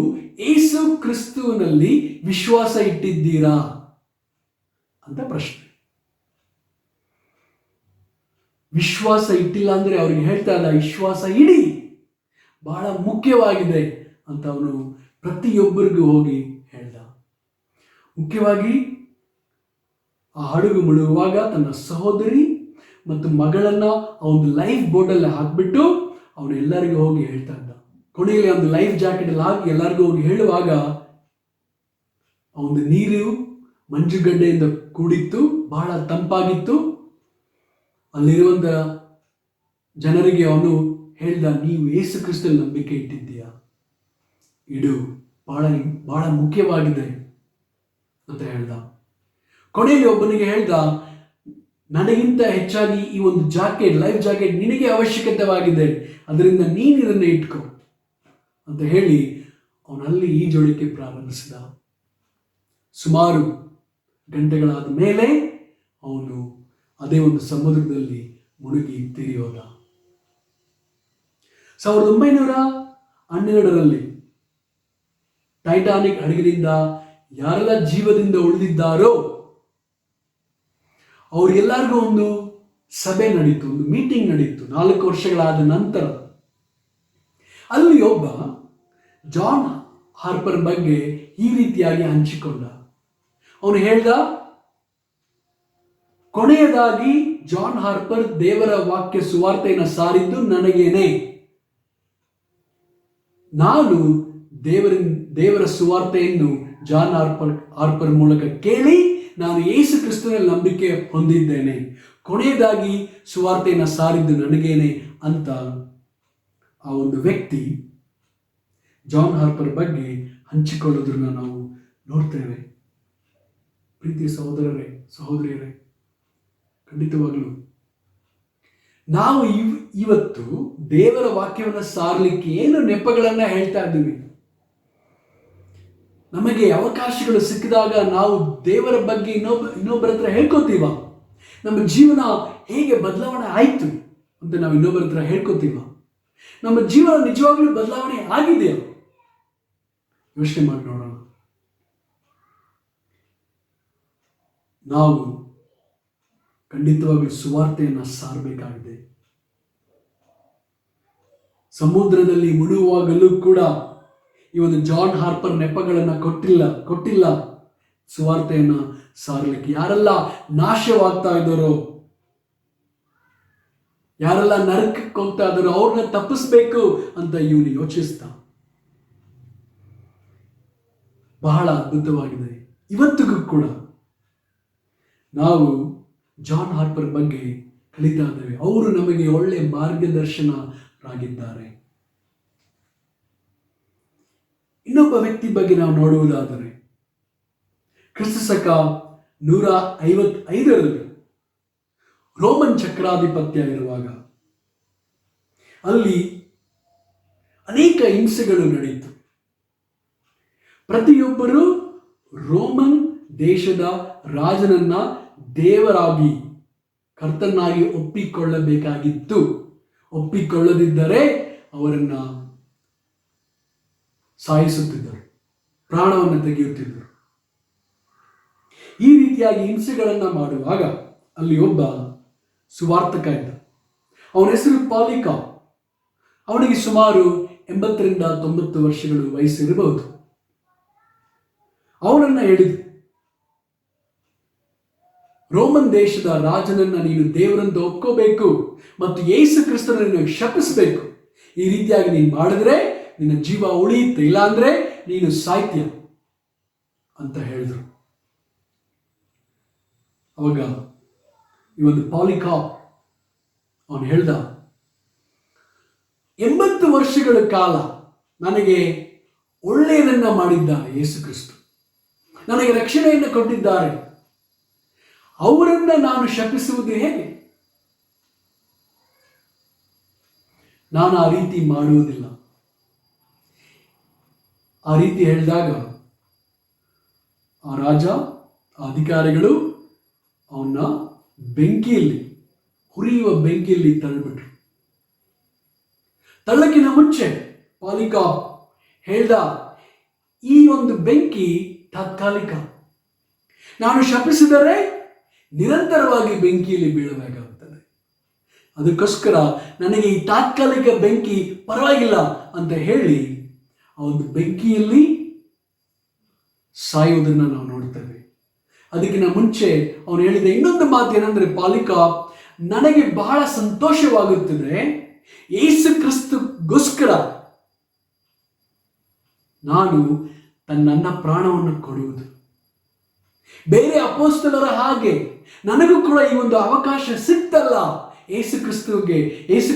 ಯೇಸು ಕ್ರಿಸ್ತುವಿನಲ್ಲಿ ವಿಶ್ವಾಸ ಇಟ್ಟಿದ್ದೀರಾ ಅಂತ ಪ್ರಶ್ನೆ. ವಿಶ್ವಾಸ ಇಟ್ಟಿಲ್ಲ ಅಂದರೆ ಅವ್ರಿಗೆ ಹೇಳ್ತಾ ಇಲ್ಲ, ವಿಶ್ವಾಸ ಇಡಿ, ಬಹಳ ಮುಖ್ಯವಾಗಿದೆ ಅಂತ ಅವನು ಪ್ರತಿಯೊಬ್ಬರಿಗೂ ಹೋಗಿ ಹೇಳ್ದ. ಮುಖ್ಯವಾಗಿ ಆ ಹಡಗು ಮುಳುಗುವಾಗ ತನ್ನ ಸಹೋದರಿ ಮತ್ತು ಮಗಳನ್ನ ಆ ಒಂದು ಲೈಫ್ ಬೋಟಲ್ಲಿ ಹಾಕ್ಬಿಟ್ಟು ಅವನು ಎಲ್ಲರಿಗೂ ಹೋಗಿ ಹೇಳ್ತಾ ಇದ್ದ. ಕೊನೆಯಲ್ಲಿ ಒಂದು ಲೈಫ್ ಜಾಕೆಟ್ ಅಲ್ಲಿ ಹಾಕಿ ಎಲ್ಲರಿಗೂ ಹೋಗಿ ಹೇಳುವಾಗ ಆ ಒಂದು ನೀರು ಮಂಜುಗಡ್ಡೆಯಿಂದ ಕೂಡಿತ್ತು, ಬಹಳ ತಂಪಾಗಿತ್ತು. ಅಲ್ಲಿರುವಂತ ಜನರಿಗೆ ಅವನು ಹೇಳ್ದ, ನೀವು ಯೇಸು ಕ್ರಿಸ್ತನಲ್ಲಿ ನಂಬಿಕೆ ಇಟ್ಟಿದ್ದೀಯಾ? ಇಡು, ಬಹಳ ಬಹಳ ಮುಖ್ಯವಾಗಿದೆ ಅಂತ ಹೇಳ್ದ. ಕೊನೆಯಲ್ಲಿ ಒಬ್ಬನಿಗೆ ಹೇಳ್ದ, ನನಗಿಂತ ಹೆಚ್ಚಾಗಿ ಈ ಒಂದು ಜಾಕೆಟ್, ಲೈಫ್ ಜಾಕೆಟ್ ನಿನಗೆ ಅವಶ್ಯಕತೆವಾಗಿದೆ, ಅದರಿಂದ ನೀನು ಇದನ್ನು ಇಟ್ಕೊ. ಅಂತ ಹೇಳಿ ಅವನಲ್ಲಿ ಈಜೊಳಿಕೆ ಪ್ರಾರಂಭಿಸಿದ. ಸುಮಾರು ಗಂಟೆಗಳಾದ ಮೇಲೆ ಅವನು ಅದೇ ಒಂದು ಸಮುದ್ರದಲ್ಲಿ ಮುಳುಗಿ ತೀರಿಯೋದ. 1912ರಲ್ಲಿ ಟೈಟಾನಿಕ್ ಹಡಗಿನಿಂದ ಯಾರೆಲ್ಲ ಜೀವದಿಂದ ಉಳಿದಿದ್ದಾರೋ ಅವರಿಗೆಲ್ಲರಿಗೂ ಒಂದು ಸಭೆ ನಡೀತು, ಒಂದು ಮೀಟಿಂಗ್ ನಡೀತು 4 ವರ್ಷಗಳಾದ ನಂತರ. ಅಲ್ಲಿ ಒಬ್ಬ ಜಾನ್ ಹಾರ್ಪರ್ ಬಗ್ಗೆ ಈ ರೀತಿಯಾಗಿ ಹಂಚಿಕೊಂಡ. ಅವನು ಹೇಳ್ದ, ಕೊನೆಯದಾಗಿ ಜಾನ್ ಹಾರ್ಪರ್ ದೇವರ ವಾಕ್ಯ ಸುವಾರ್ತೆಯನ್ನು ಸಾರಿದ್ದು ನನಗೇನೆ. ನಾನು ದೇವರ ಸುವಾರ್ತೆಯನ್ನು ಜಾನ್ ಹಾರ್ಪರ್ ಮೂಲಕ ಕೇಳಿ ನಾನು ಯೇಸು ಕ್ರಿಸ್ತನಲ್ಲಿ ನಂಬಿಕೆ ಹೊಂದಿದ್ದೇನೆ. ಕೊನೆಯದಾಗಿ ಸುವಾರ್ತೆಯನ್ನು ಸಾರಿದ್ದು ನನಗೇನೆ ಅಂತ ಆ ಒಂದು ವ್ಯಕ್ತಿ ಜಾನ್ ಹಾರ್ಪರ್ ಬಗ್ಗೆ ಹಂಚಿಕೊಳ್ಳೋದನ್ನ ನಾವು ನೋಡ್ತೇವೆ. ಪ್ರೀತಿಯ ಸಹೋದರರೇ, ಸಹೋದರಿಯರೇ, ಖಂಡಿತವಾಗ್ಲೂ ನಾವು ಇವತ್ತು ದೇವರ ವಾಕ್ಯವನ್ನು ಸಾರಲಿಕ್ಕೆ ಏನು ನೆಪಗಳನ್ನು ಹೇಳ್ತಾ ಇದ್ದೀವಿ. ನಮಗೆ ಅವಕಾಶಗಳು ಸಿಕ್ಕಿದಾಗ ನಾವು ದೇವರ ಬಗ್ಗೆ ಇನ್ನೊಬ್ಬರ ಹತ್ರ ಹೇಳ್ಕೊತೀವ. ನಮ್ಮ ಜೀವನ ಹೇಗೆ ಬದಲಾವಣೆ ಆಯಿತು ಅಂತ ನಾವು ಇನ್ನೊಬ್ಬರ ಹತ್ರ ಹೇಳ್ಕೊತೀವ. ನಮ್ಮ ಜೀವನ ನಿಜವಾಗ್ಲೂ ಬದಲಾವಣೆ ಆಗಿದೆಯಾ? ಯೋಚನೆ ಮಾಡಿ ನೋಡೋಣ. ನಾವು ಖಂಡಿತವಾಗ್ಲೂ ಸುವಾರ್ತೆಯನ್ನು ಸಾರಬೇಕಾಗಿದೆ. ಸಮುದ್ರದಲ್ಲಿ ಮುಳುಗುವಾಗಲೂ ಕೂಡ ಈ ಒಂದು ಜಾನ್ ಹಾರ್ಪರ್ ನೆಪಗಳನ್ನು ಕೊಟ್ಟಿಲ್ಲ ಸುವಾರ್ತೆಯನ್ನು ಸಾರಲಿಕ್ಕೆ. ಯಾರೆಲ್ಲ ನಾಶವಾಗ್ತಾ ಇದ್ದಾರೋ, ಯಾರೆಲ್ಲ ನರಕಕ್ಕೆ ಹೋಗ್ತಾ ಇದ್ದಾರೋ ಅವ್ರನ್ನ ತಪ್ಪಿಸ್ಬೇಕು ಅಂತ ಇವನು ಯೋಚಿಸ್ತಾ. ಬಹಳ ಅದ್ಭುತವಾಗಿದೆ. ಇವತ್ತಿಗೂ ಕೂಡ ನಾವು ಜಾನ್ ಹಾರ್ಪರ್ ಬಗ್ಗೆ ಕಲಿತಾ ಇದ್ದೇವೆ. ಅವರು ನಮಗೆ ಒಳ್ಳೆ ಮಾರ್ಗದರ್ಶನರಾಗಿದ್ದಾರೆ. ಇನ್ನೊಬ್ಬ ವ್ಯಕ್ತಿ ಬಗ್ಗೆ ನಾವು ನೋಡುವುದಾದರೆ ಕ್ರಿಸ್ತಶಕ 155ರಲ್ಲಿ ರೋಮನ್ ಚಕ್ರಾಧಿಪತ್ಯ ಇರುವಾಗ ಅಲ್ಲಿ ಅನೇಕ ಹಿಂಸೆಗಳು ನಡೆಯಿತು. ಪ್ರತಿಯೊಬ್ಬರು ರೋಮನ್ ದೇಶದ ರಾಜನನ್ನ ದೇವರಾಗಿ ಕರ್ತನಾಗಿ ಒಪ್ಪಿಕೊಳ್ಳಬೇಕಾಗಿತ್ತು. ಒಪ್ಪಿಕೊಳ್ಳದಿದ್ದರೆ ಅವರನ್ನ ಸಾಯಿಸುತ್ತಿದ್ದರು, ಪ್ರಾಣವನ್ನು ತೆಗೆಯುತ್ತಿದ್ದರು. ಈ ರೀತಿಯಾಗಿ ಹಿಂಸೆಗಳನ್ನು ಮಾಡುವಾಗ ಅಲ್ಲಿ ಒಬ್ಬ ಸುವಾರ್ತಕ ಇದ್ದ. ಅವನ ಹೆಸರು ಪಾಲಿಕಾ. ಅವನಿಗೆ ಸುಮಾರು 80ರಿಂದ 90 ವರ್ಷಗಳು ವಯಸ್ಸಿರಬಹುದು. ಅವನನ್ನ ಹೇಳಿದ್ರು, ರೋಮನ್ ದೇಶದ ರಾಜನನ್ನ ನೀನು ದೇವರಂತ ಒಪ್ಕೋಬೇಕು ಮತ್ತು ಯೇಸು ಕ್ರಿಸ್ತನನ್ನು ಶಪಿಸಬೇಕು. ಈ ರೀತಿಯಾಗಿ ನೀನು ಮಾಡಿದ್ರೆ ನಿನ್ನ ಜೀವ ಉಳಿಯುತ್ತೆ, ಇಲ್ಲಾಂದ್ರೆ ನೀನು ಸಾಯ್ತೀಯ ಅಂತ ಹೇಳಿದ್ರು. ಅವಾಗ ಈ ಒಂದು ಪಾಲಿಕಾ ಅವನು ಹೇಳ್ದ, 80 ವರ್ಷಗಳ ಕಾಲ ನನಗೆ ಒಳ್ಳೆಯದನ್ನ ಮಾಡಿದ್ದಾರೆ ಯೇಸು ಕ್ರಿಸ್ತ, ನನಗೆ ರಕ್ಷಣೆಯನ್ನು ಕೊಟ್ಟಿದ್ದಾರೆ. ಅವರನ್ನ ನಾನು ಶಪಿಸುವುದು ಹೇಗೆ? ನಾನು ಆ ರೀತಿ ಮಾಡುವುದಿಲ್ಲ. ಆ ರೀತಿ ಹೇಳಿದಾಗ ಆ ರಾಜ, ಆ ಅಧಿಕಾರಿಗಳು ಅವನ್ನ ಬೆಂಕಿಯಲ್ಲಿ, ಹುರಿಯುವ ಬೆಂಕಿಯಲ್ಲಿ ತಳ್ಳಿಬಿಟ್ರು. ತಳ್ಳಕ್ಕಿಂತ ಮುಂಚೆ ಪಾಲಿಕಾ ಹೇಳ್ದ, ಈ ಒಂದು ಬೆಂಕಿ ತಾತ್ಕಾಲಿಕ, ನಾನು ಶಪಿಸಿದರೆ ನಿರಂತರವಾಗಿ ಬೆಂಕಿಯಲ್ಲಿ ಬೀಳಬೇಕಾಗುತ್ತದೆ. ಅದಕ್ಕೋಸ್ಕರ ನನಗೆ ಈ ತಾತ್ಕಾಲಿಕ ಬೆಂಕಿ ಪರವಾಗಿಲ್ಲ ಅಂತ ಹೇಳಿ ಆ ಒಂದು ಬೆಂಕಿಯಲ್ಲಿ ಸಾಯುವುದನ್ನು ನಾವು ನೋಡ್ತೇವೆ. ಅದಕ್ಕಿಂತ ಮುಂಚೆ ಅವನು ಹೇಳಿದ ಇನ್ನೊಂದು ಮಾತು ಏನಂದ್ರೆ, ಪಾಲಿಕಾ, ನನಗೆ ಬಹಳ ಸಂತೋಷವಾಗುತ್ತದೆ ಯೇಸು ಕ್ರಿಸ್ತಗೋಸ್ಕರ ನಾನು ನನ್ನ ಪ್ರಾಣವನ್ನು ಕೊಡುವುದು. ಬೇರೆ ಅಪೊಸ್ತಲರ ಹಾಗೆ ನನಗೂ ಕೂಡ ಈ ಒಂದು ಅವಕಾಶ ಸಿಕ್ತಲ್ಲ ಯೇಸು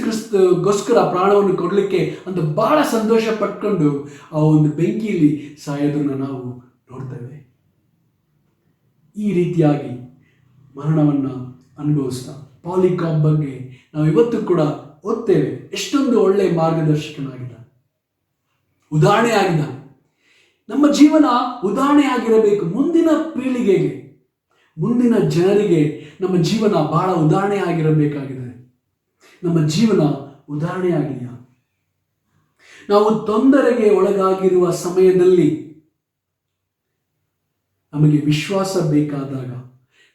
ಕ್ರಿಸ್ತಗೋಸ್ಕರ ಪ್ರಾಣವನ್ನು ಕೊಡಲಿಕ್ಕೆ ಅಂತ ಬಹಳ ಸಂತೋಷ ಪಟ್ಕೊಂಡು ಆ ಒಂದು ಬೆಂಕಿಯಲ್ಲಿ ಸಾಯೋದನ್ನು ನಾವು ನೋಡ್ತೇವೆ. ಈ ರೀತಿಯಾಗಿ ಮರಣವನ್ನು ಅನುಭವಿಸ್ತಾ ಪಾಲಿಕಾ ಬಗ್ಗೆ ನಾವು ಇವತ್ತು ಕೂಡ ಓದ್ತೇವೆ. ಎಷ್ಟೊಂದು ಒಳ್ಳೆಯ ಮಾರ್ಗದರ್ಶಕನಾಗಿದ್ದ. ಉದಾಹರಣೆ ಆಗಿದ್ದಾನೆ. ನಮ್ಮ ಜೀವನ ಉದಾಹರಣೆ ಆಗಿರಬೇಕು. ಮುಂದಿನ ಪೀಳಿಗೆಗೆ, ಮುಂದಿನ ಜನರಿಗೆ ನಮ್ಮ ಜೀವನ ಬಹಳ ಉದಾಹರಣೆ ಆಗಿರಬೇಕಾಗಿದೆ. ನಮ್ಮ ಜೀವನ ಉದಾಹರಣೆ ಆಗಿದೆಯಾ? ನಾವು ತೊಂದರೆಗೆ ಒಳಗಾಗಿರುವ ಸಮಯದಲ್ಲಿ ನಮಗೆ ವಿಶ್ವಾಸ ಬೇಕಾದಾಗ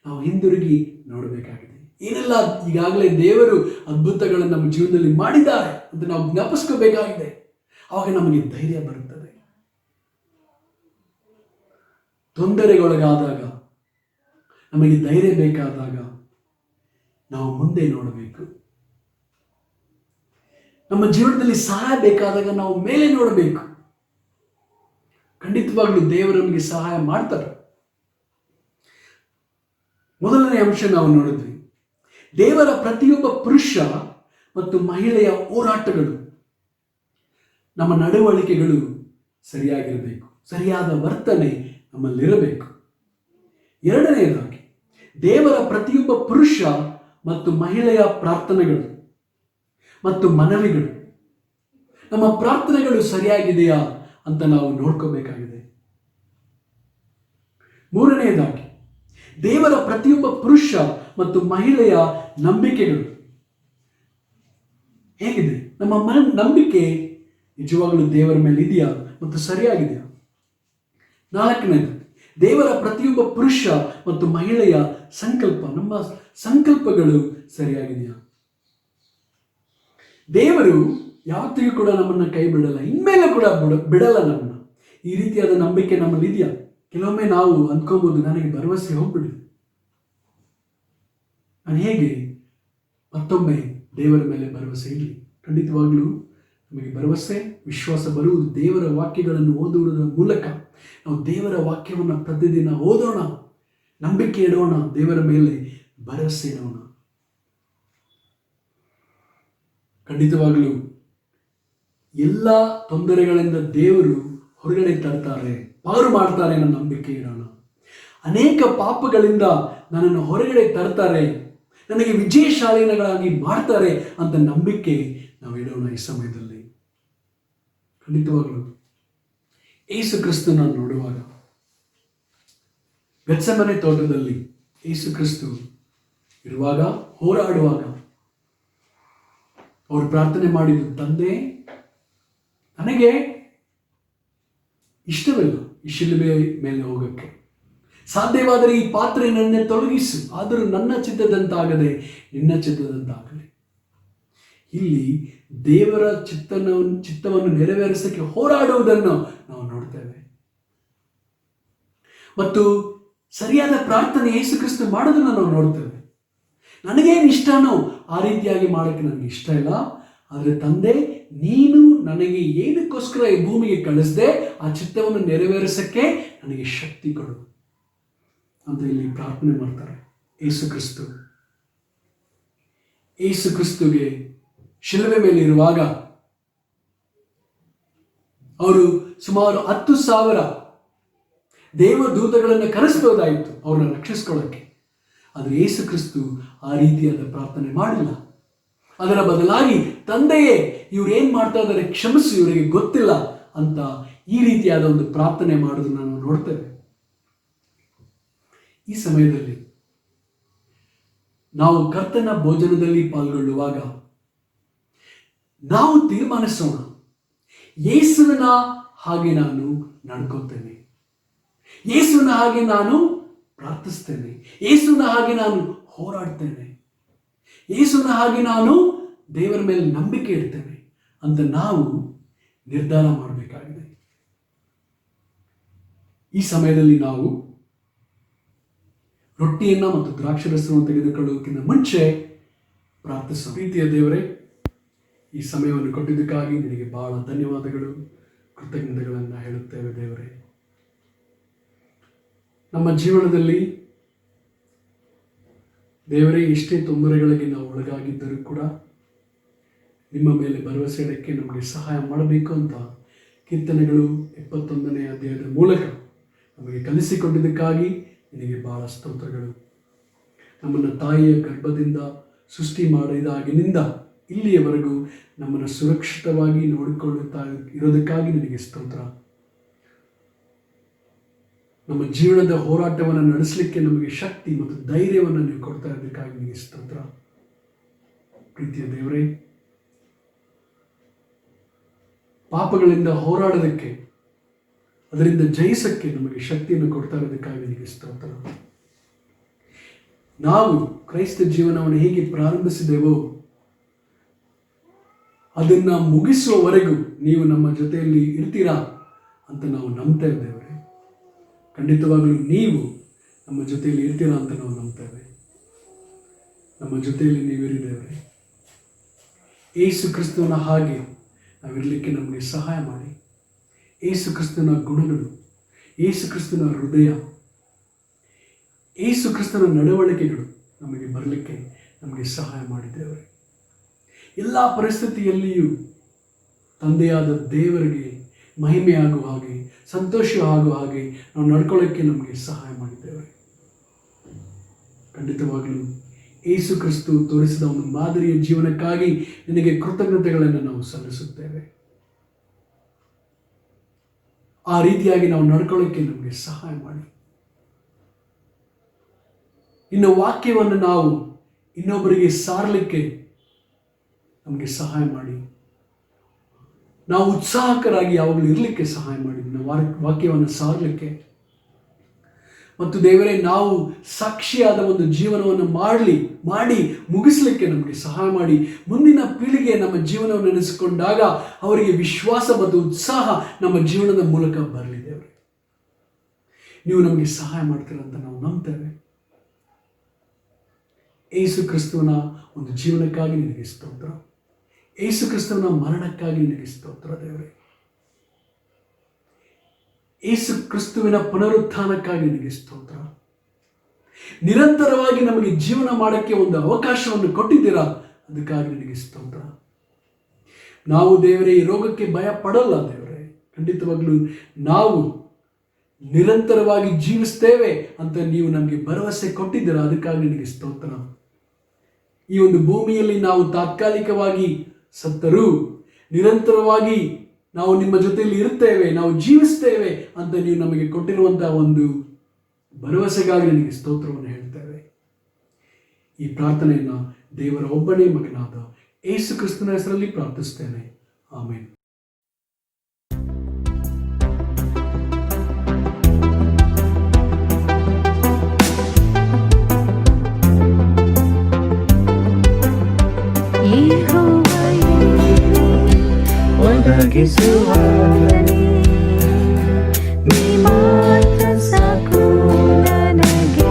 ನಾವು ಹಿಂದಿರುಗಿ ನೋಡಬೇಕಾಗಿದೆ. ಏನೆಲ್ಲ ಈಗಾಗಲೇ ದೇವರು ಅದ್ಭುತಗಳನ್ನು ನಮ್ಮ ಜೀವನದಲ್ಲಿ ಮಾಡಿದ್ದಾರೆ ಅಂತ ನಾವು ಜ್ಞಾಪಿಸ್ಕೋಬೇಕಾಗಿದೆ. ಆವಾಗ ನಮಗೆ ಧೈರ್ಯ ಬರುತ್ತದೆ. ತೊಂದರೆಗೊಳಗಾದಾಗ, ನಮಗೆ ಧೈರ್ಯ ಬೇಕಾದಾಗ ನಾವು ಮುಂದೆ ನೋಡಬೇಕು. ನಮ್ಮ ಜೀವನದಲ್ಲಿ ಸಹಾಯ ಬೇಕಾದಾಗ ನಾವು ಮೇಲೆ ನೋಡಬೇಕು. ಖಂಡಿತವಾಗ್ಲೂ ದೇವರು ನಮಗೆ ಸಹಾಯ ಮಾಡ್ತಾರೆ. ಮೊದಲನೇ ಅಂಶ ನಾವು ನೋಡಿದ್ವಿ, ದೇವರ ಪ್ರತಿಯೊಬ್ಬ ಪುರುಷ ಮತ್ತು ಮಹಿಳೆಯ ಹೋರಾಟಗಳು, ನಮ್ಮ ನಡವಳಿಕೆಗಳು ಸರಿಯಾಗಿರಬೇಕು. ಸರಿಯಾದ ವರ್ತನೆ ನಮ್ಮಲ್ಲಿರಬೇಕು. ಎರಡನೆಯದಾಗಿ, ದೇವರ ಪ್ರತಿಯೊಬ್ಬ ಪುರುಷ ಮತ್ತು ಮಹಿಳೆಯ ಪ್ರಾರ್ಥನೆಗಳು ಮತ್ತು ಮನವಿಗಳು, ನಮ್ಮ ಪ್ರಾರ್ಥನೆಗಳು ಸರಿಯಾಗಿದೆಯಾ ಅಂತ ನಾವು ನೋಡ್ಕೋಬೇಕಾಗಿದೆ. ಮೂರನೆಯದಾಗಿ, ದೇವರ ಪ್ರತಿಯೊಬ್ಬ ಪುರುಷ ಮತ್ತು ಮಹಿಳೆಯ ನಂಬಿಕೆಗಳು ಹೇಗಿದೆ? ನಮ್ಮ ನಂಬಿಕೆ ನಿಜವಾಗಲೂ ದೇವರ ಮೇಲೆ ಇದೆಯಾ ಮತ್ತು ಸರಿಯಾಗಿದೆಯಾ? ನಾಲ್ಕನೇದು, ದೇವರ ಪ್ರತಿಯೊಬ್ಬ ಪುರುಷ ಮತ್ತು ಮಹಿಳೆಯ ಸಂಕಲ್ಪ, ನಮ್ಮ ಸಂಕಲ್ಪಗಳು ಸರಿಯಾಗಿದೆಯಾ? ದೇವರು ಯಾವತ್ತಿಗೂ ಕೂಡ ನಮ್ಮನ್ನು ಕೈ ಬಿಡಲ್ಲ, ಇನ್ಮೇಲೆ ಕೂಡ ಬಿಡಲ್ಲ ನಮ್ಮನ್ನು. ಈ ರೀತಿಯಾದ ನಂಬಿಕೆ ನಮ್ಮಲ್ಲಿ ಇದೆಯಾ? ಕೆಲವೊಮ್ಮೆ ನಾವು ಅಂದ್ಕೋಬಹುದು, ನನಗೆ ಭರವಸೆ ಹೋಗ್ಬಿಡಿ, ನಾನು ಹೇಗೆ ಮತ್ತೊಮ್ಮೆ ದೇವರ ಮೇಲೆ ಭರವಸೆ ಇರಲಿ? ಖಂಡಿತವಾಗ್ಲೂ ನಮಗೆ ಭರವಸೆ, ವಿಶ್ವಾಸ ಬರುವುದು ದೇವರ ವಾಕ್ಯಗಳನ್ನು ಓದುವುದರ ಮೂಲಕ. ನಾವು ದೇವರ ವಾಕ್ಯವನ್ನು ಪ್ರತಿದಿನ ಓದೋಣ, ನಂಬಿಕೆ ಇಡೋಣ, ದೇವರ ಮೇಲೆ ಭರವಸೆ ಇಡೋಣ. ಖಂಡಿತವಾಗಲೂ ಎಲ್ಲ ತೊಂದರೆಗಳಿಂದ ದೇವರು ಹೊರಗಡೆ ತರ್ತಾರೆ, ಪಾರು ಮಾಡ್ತಾರೆ ಅನ್ನೋ ನಂಬಿಕೆ ಇಡೋಣ. ಅನೇಕ ಪಾಪಗಳಿಂದ ನನ್ನನ್ನು ಹೊರಗಡೆ ತರ್ತಾರೆ, ನನಗೆ ವಿಜಯಶಾಲಿಗಳಾಗಿ ಮಾಡ್ತಾರೆ ಅಂತ ನಂಬಿಕೆ ನಾವು ಇಡೋಣ ಈ ಸಮಯದಲ್ಲಿ. ಖಂಡಿತವಾಗಲೂ ಯೇಸು ಕ್ರಿಸ್ತನ ನೋಡುವಾಗ, ಗೆತ್ಸೆಮನೆ ತೋಟದಲ್ಲಿ ಯೇಸು ಕ್ರಿಸ್ತು ಇರುವಾಗ, ಹೋರಾಡುವಾಗ ಅವರು ಪ್ರಾರ್ಥನೆ ಮಾಡಿದ್ದು, ತಂದೆ, ನನಗೆ ಇಷ್ಟವಿಲ್ಲ ಈ ಶಿಲುಬೆ ಮೇಲೆ ಹೋಗಕ್ಕೆ, ಸಾಧ್ಯವಾದರೆ ಈ ಪಾತ್ರೆ ನನ್ನ ತೊಲಗಿಸು, ಆದರೂ ನನ್ನ ಚಿತ್ತದಂತಾಗದೆ ನಿನ್ನ ಚಿತ್ತದಂತಾಗಲಿ. ಇಲ್ಲಿ ದೇವರ ಚಿತ್ತವನ್ನು ನೆರವೇರಿಸಕ್ಕೆ ಹೋರಾಡುವುದನ್ನು ನಾವು ನೋಡ್ತೇವೆ. ಮತ್ತು ಸರಿಯಾದ ಪ್ರಾರ್ಥನೆ ಯೇಸು ಕ್ರಿಸ್ತ ಮಾಡೋದನ್ನು ನಾವು ನೋಡ್ತೇವೆ. ನನಗೇನು ಇಷ್ಟನೋ ಆ ರೀತಿಯಾಗಿ ಮಾಡೋಕ್ಕೆ ನನಗೆ ಇಷ್ಟ ಇಲ್ಲ, ಆದರೆ ತಂದೆ, ನೀನು ನನಗೆ ಏನಕ್ಕೋಸ್ಕರ ಈ ಭೂಮಿಗೆ ಕಳಿಸ್ದೆ ಆ ಚಿತ್ತವನ್ನು ನೆರವೇರಿಸಕ್ಕೆ ನನಗೆ ಶಕ್ತಿ ಕೊಡು ಅಂತ ಇಲ್ಲಿ ಪ್ರಾರ್ಥನೆ ಮಾಡ್ತಾರೆ ಯೇಸು ಕ್ರಿಸ್ತು. ಯೇಸು ಕ್ರಿಸ್ತುಗೆ ಶಿಲುಬೆ ಮೇಲೆ ಇರುವಾಗ ಅವರು ಸುಮಾರು 10,000 ದೇವದೂತಗಳನ್ನು ಕರೆಸಬಹುದಾಯಿತು ಅವ್ರನ್ನ ರಕ್ಷಿಸ್ಕೊಳ್ಳೋಕ್ಕೆ. ಆದರೆ ಯೇಸು ಕ್ರಿಸ್ತು ಆ ರೀತಿಯಾದ ಪ್ರಾರ್ಥನೆ ಮಾಡಿಲ್ಲ. ಅದರ ಬದಲಾಗಿ, ತಂದೆಯೇ, ಇವ್ರು ಏನ್ ಮಾಡ್ತಾ ಇದ್ದಾರೆ ಕ್ಷಮಿಸು, ಇವರಿಗೆ ಗೊತ್ತಿಲ್ಲ ಅಂತ ಈ ರೀತಿಯಾದ ಒಂದು ಪ್ರಾರ್ಥನೆ ಮಾಡೋದನ್ನ ನಾವು ನೋಡ್ತೇವೆ. ಈ ಸಮಯದಲ್ಲಿ ನಾವು ಕರ್ತನ ಭೋಜನದಲ್ಲಿ ಪಾಲ್ಗೊಳ್ಳುವಾಗ ನಾವು ತೀರ್ಮಾನಿಸೋಣ, ಯೇಸುವಿನ ಹಾಗೆ ನಾನು ನಡ್ಕೊತೇನೆ, ಯೇಸುವಿನ ಹಾಗೆ ನಾನು ಪ್ರಾರ್ಥಿಸ್ತೇನೆ, ಯೇಸುವಿನ ಹಾಗೆ ನಾನು ಹೋರಾಡ್ತೇನೆ, ಯೇಸುವಿನ ಹಾಗೆ ನಾನು ದೇವರ ಮೇಲೆ ನಂಬಿಕೆ ಇಡ್ತೇನೆ ಅಂತ ನಾವು ನಿರ್ಧಾರ ಮಾಡಬೇಕಾಗಿದೆ. ಈ ಸಮಯದಲ್ಲಿ ನಾವು ರೊಟ್ಟಿಯನ್ನ ಮತ್ತು ದ್ರಾಕ್ಷರಸವನ್ನು ತೆಗೆದುಕೊಳ್ಳುವುದಕ್ಕಿಂತ ಮುಂಚೆ ಪ್ರಾರ್ಥಿಸೋಣ. ಪ್ರೀತಿಯ ದೇವರೇ, ಈ ಸಮಯವನ್ನು ಕೊಟ್ಟಿದ್ದಕ್ಕಾಗಿ ನಿನಗೆ ಬಹಳ ಧನ್ಯವಾದಗಳು, ಕೃತಜ್ಞತೆಗಳನ್ನು ಹೇಳುತ್ತೇವೆ ದೇವರೇ. ನಮ್ಮ ಜೀವನದಲ್ಲಿ ದೇವರೇ, ಎಷ್ಟೇ ತೊಂದರೆಗಳಿಗೆ ನಾವು ಒಳಗಾಗಿದ್ದರೂ ಕೂಡ ನಿಮ್ಮ ಮೇಲೆ ಭರವಸೆ ಇಡಕ್ಕೆ ನಮಗೆ ಸಹಾಯ ಮಾಡಬೇಕು ಅಂತ ಕೀರ್ತನೆಗಳು 71ನೇ ಅಧ್ಯಾಯದ ಮೂಲಕ ನಮಗೆ ಕಲಿಸಿಕೊಟ್ಟಿದ್ದಕ್ಕಾಗಿ ನಿನಗೆ ಬಹಳ ಸ್ತೋತ್ರಗಳು. ನಮ್ಮನ್ನು ತಾಯಿಯ ಗರ್ಭದಿಂದ ಸೃಷ್ಟಿ ಮಾಡಿದಾಗಿನಿಂದ ಇಲ್ಲಿಯವರೆಗೂ ನಮ್ಮನ್ನು ಸುರಕ್ಷಿತವಾಗಿ ನೋಡಿಕೊಳ್ಳುತ್ತಾ ಇರೋದಕ್ಕಾಗಿ ನಿನಗೆ ಸ್ತೋತ್ರ. ನಮ್ಮ ಜೀವನದ ಹೋರಾಟವನ್ನು ನಡೆಸಲಿಕ್ಕೆ ನಮಗೆ ಶಕ್ತಿ ಮತ್ತು ಧೈರ್ಯವನ್ನು ನೀವು ಕೊಡ್ತಾ ಇರೋದಕ್ಕಾಗಿ ನಿನಗೆ ಸ್ತೋತ್ರ. ಪ್ರೀತಿಯ ದೇವರೇ, ಪಾಪಗಳಿಂದ ಹೋರಾಡೋದಕ್ಕೆ, ಅದರಿಂದ ಜಯಿಸಕ್ಕೆ ನಮಗೆ ಶಕ್ತಿಯನ್ನು ಕೊಡ್ತಾ ಇರೋದಕ್ಕಾಗಿ ನಿನಗೆ ಸ್ತೋತ್ರ. ನಾವು ಕ್ರೈಸ್ತ ಜೀವನವನ್ನು ಹೇಗೆ ಪ್ರಾರಂಭಿಸಿದೆವೋ ಅದನ್ನು ಮುಗಿಸುವವರೆಗೂ ನೀವು ನಮ್ಮ ಜೊತೆಯಲ್ಲಿ ಇರ್ತೀರಾ ಅಂತ ನಾವು ನಂಬ್ತಾ ಇದ್ದೇವೆ. ಖಂಡಿತವಾಗಲೂ ನೀವು ನಮ್ಮ ಜೊತೆಯಲ್ಲಿ ಇರ್ತೀರಾ ಅಂತ ನಾವು ನಂಬ್ತೇವೆ. ನಮ್ಮ ಜೊತೆಯಲ್ಲಿ ನೀವಿರಿದ್ದೇವೆ. ಯೇಸು ಕ್ರಿಸ್ತನ ಹಾಗೆ ನಾವಿರಲಿಕ್ಕೆ ನಮಗೆ ಸಹಾಯ ಮಾಡಿ. ಯೇಸು ಕ್ರಿಸ್ತನ ಗುಣಗಳು, ಯೇಸು ಕ್ರಿಸ್ತನ ಹೃದಯ, ಯೇಸು ಕ್ರಿಸ್ತನ ನಡವಳಿಕೆಗಳು ನಮಗೆ ಬರಲಿಕ್ಕೆ ನಮಗೆ ಸಹಾಯ ಮಾಡಿದ್ದೇವೆ. ಎಲ್ಲ ಪರಿಸ್ಥಿತಿಯಲ್ಲಿಯೂ ತಂದೆಯಾದ ದೇವರಿಗೆ ಮಹಿಮೆಯಾಗುವ ಹಾಗೆ, ಸಂತೋಷ ಆಗುವ ಹಾಗೆ ನಾವು ನಡ್ಕೊಳ್ಳೋಕ್ಕೆ ನಮಗೆ ಸಹಾಯ ಮಾಡಿದ್ದೇವೆ. ಖಂಡಿತವಾಗಲೂ ಯೇಸು ಕ್ರಿಸ್ತು ತೋರಿಸಿದ ಒಂದು ಮಾದರಿಯ ಜೀವನಕ್ಕಾಗಿ ನಿನಗೆ ಕೃತಜ್ಞತೆಗಳನ್ನು ನಾವು ಸಲ್ಲಿಸುತ್ತೇವೆ. ಆ ರೀತಿಯಾಗಿ ನಾವು ನಡ್ಕೊಳ್ಳೋಕ್ಕೆ ನಮಗೆ ಸಹಾಯ ಮಾಡಿ. ಇನ್ನು ವಾಕ್ಯವನ್ನು ನಾವು ಇನ್ನೊಬ್ಬರಿಗೆ ಸಾರಲಿಕ್ಕೆ ನಮಗೆ ಸಹಾಯ ಮಾಡಿ. ನಾವು ಉತ್ಸಾಹಕರಾಗಿ ಯಾವಾಗಲೂ ಇರಲಿಕ್ಕೆ ಸಹಾಯ ಮಾಡಿ, ವಾಕ್ಯವನ್ನು ಸಾರಲಿಕ್ಕೆ. ಮತ್ತು ದೇವರೇ, ನಾವು ಸಾಕ್ಷಿಯಾದ ಒಂದು ಜೀವನವನ್ನು ಮಾಡಿ ಮುಗಿಸಲಿಕ್ಕೆ ನಮಗೆ ಸಹಾಯ ಮಾಡಿ. ಮುಂದಿನ ಪೀಳಿಗೆ ನಮ್ಮ ಜೀವನವನ್ನು ನೆನೆಸಿಕೊಂಡಾಗ ಅವರಿಗೆ ವಿಶ್ವಾಸ ಮತ್ತು ಉತ್ಸಾಹ ನಮ್ಮ ಜೀವನದ ಮೂಲಕ ಬರಲಿ. ದೇವರೇ, ನೀವು ನಮಗೆ ಸಹಾಯ ಮಾಡ್ತೀರಂತ ನಾವು ನಂಬ್ತೇವೆ. ಯೇಸು ಕ್ರಿಸ್ತುವಿನ ಒಂದು ಜೀವನಕ್ಕಾಗಿ ನಿನಗೆ ಸ್ತೋತ್ರ. ಯೇಸು ಕ್ರಿಸ್ತುವಿನ ಮರಣಕ್ಕಾಗಿ ನಿನಗೆ ಸ್ತೋತ್ರ ದೇವರೇ. ಯೇಸು ಕ್ರಿಸ್ತುವಿನ ಪುನರುತ್ಥಾನಕ್ಕಾಗಿ ನಿನಗೆ ಸ್ತೋತ್ರ. ನಿರಂತರವಾಗಿ ನಮಗೆ ಜೀವನ ಮಾಡೋಕ್ಕೆ ಒಂದು ಅವಕಾಶವನ್ನು ಕೊಟ್ಟಿದ್ದೀರಾ, ಅದಕ್ಕಾಗಿ ನಿನಗೆ ಸ್ತೋತ್ರ. ನಾವು ದೇವರೇ ಈ ರೋಗಕ್ಕೆ ಭಯ ಪಡಲ್ಲ ದೇವರೇ. ಖಂಡಿತವಾಗ್ಲೂ ನಾವು ನಿರಂತರವಾಗಿ ಜೀವಿಸ್ತೇವೆ ಅಂತ ನೀವು ನಮಗೆ ಭರವಸೆ ಕೊಟ್ಟಿದ್ದೀರಾ, ಅದಕ್ಕಾಗಿ ನಿನಗೆ ಸ್ತೋತ್ರ. ಈ ಒಂದು ಭೂಮಿಯಲ್ಲಿ ನಾವು ತಾತ್ಕಾಲಿಕವಾಗಿ ಸತ್ತರೂ ನಿರಂತರವಾಗಿ ನಾವು ನಿಮ್ಮ ಜೊತೆಯಲ್ಲಿ ಇರ್ತೇವೆ, ನಾವು ಜೀವಿಸ್ತೇವೆ ಅಂತ ನೀವು ನಮಗೆ ಕೊಟ್ಟಿರುವಂತಹ ಒಂದು ಭರವಸೆಗಾಗಿ ನಿನಗೆ ಸ್ತೋತ್ರವನ್ನು ಹೇಳ್ತೇವೆ. ಈ ಪ್ರಾರ್ಥನೆಯನ್ನು ದೇವರ ಒಬ್ಬನೇ ಮಗನಾದ ಯೇಸು ಕ್ರಿಸ್ತನ ಹೆಸರಲ್ಲಿ ಪ್ರಾರ್ಥಿಸ್ತೇನೆ. ಆಮೆನ್. ಒದಗಿಸುವವನೇ ನೀ ಮಾತ್ರ ಸಾಕು ನನಗೆ.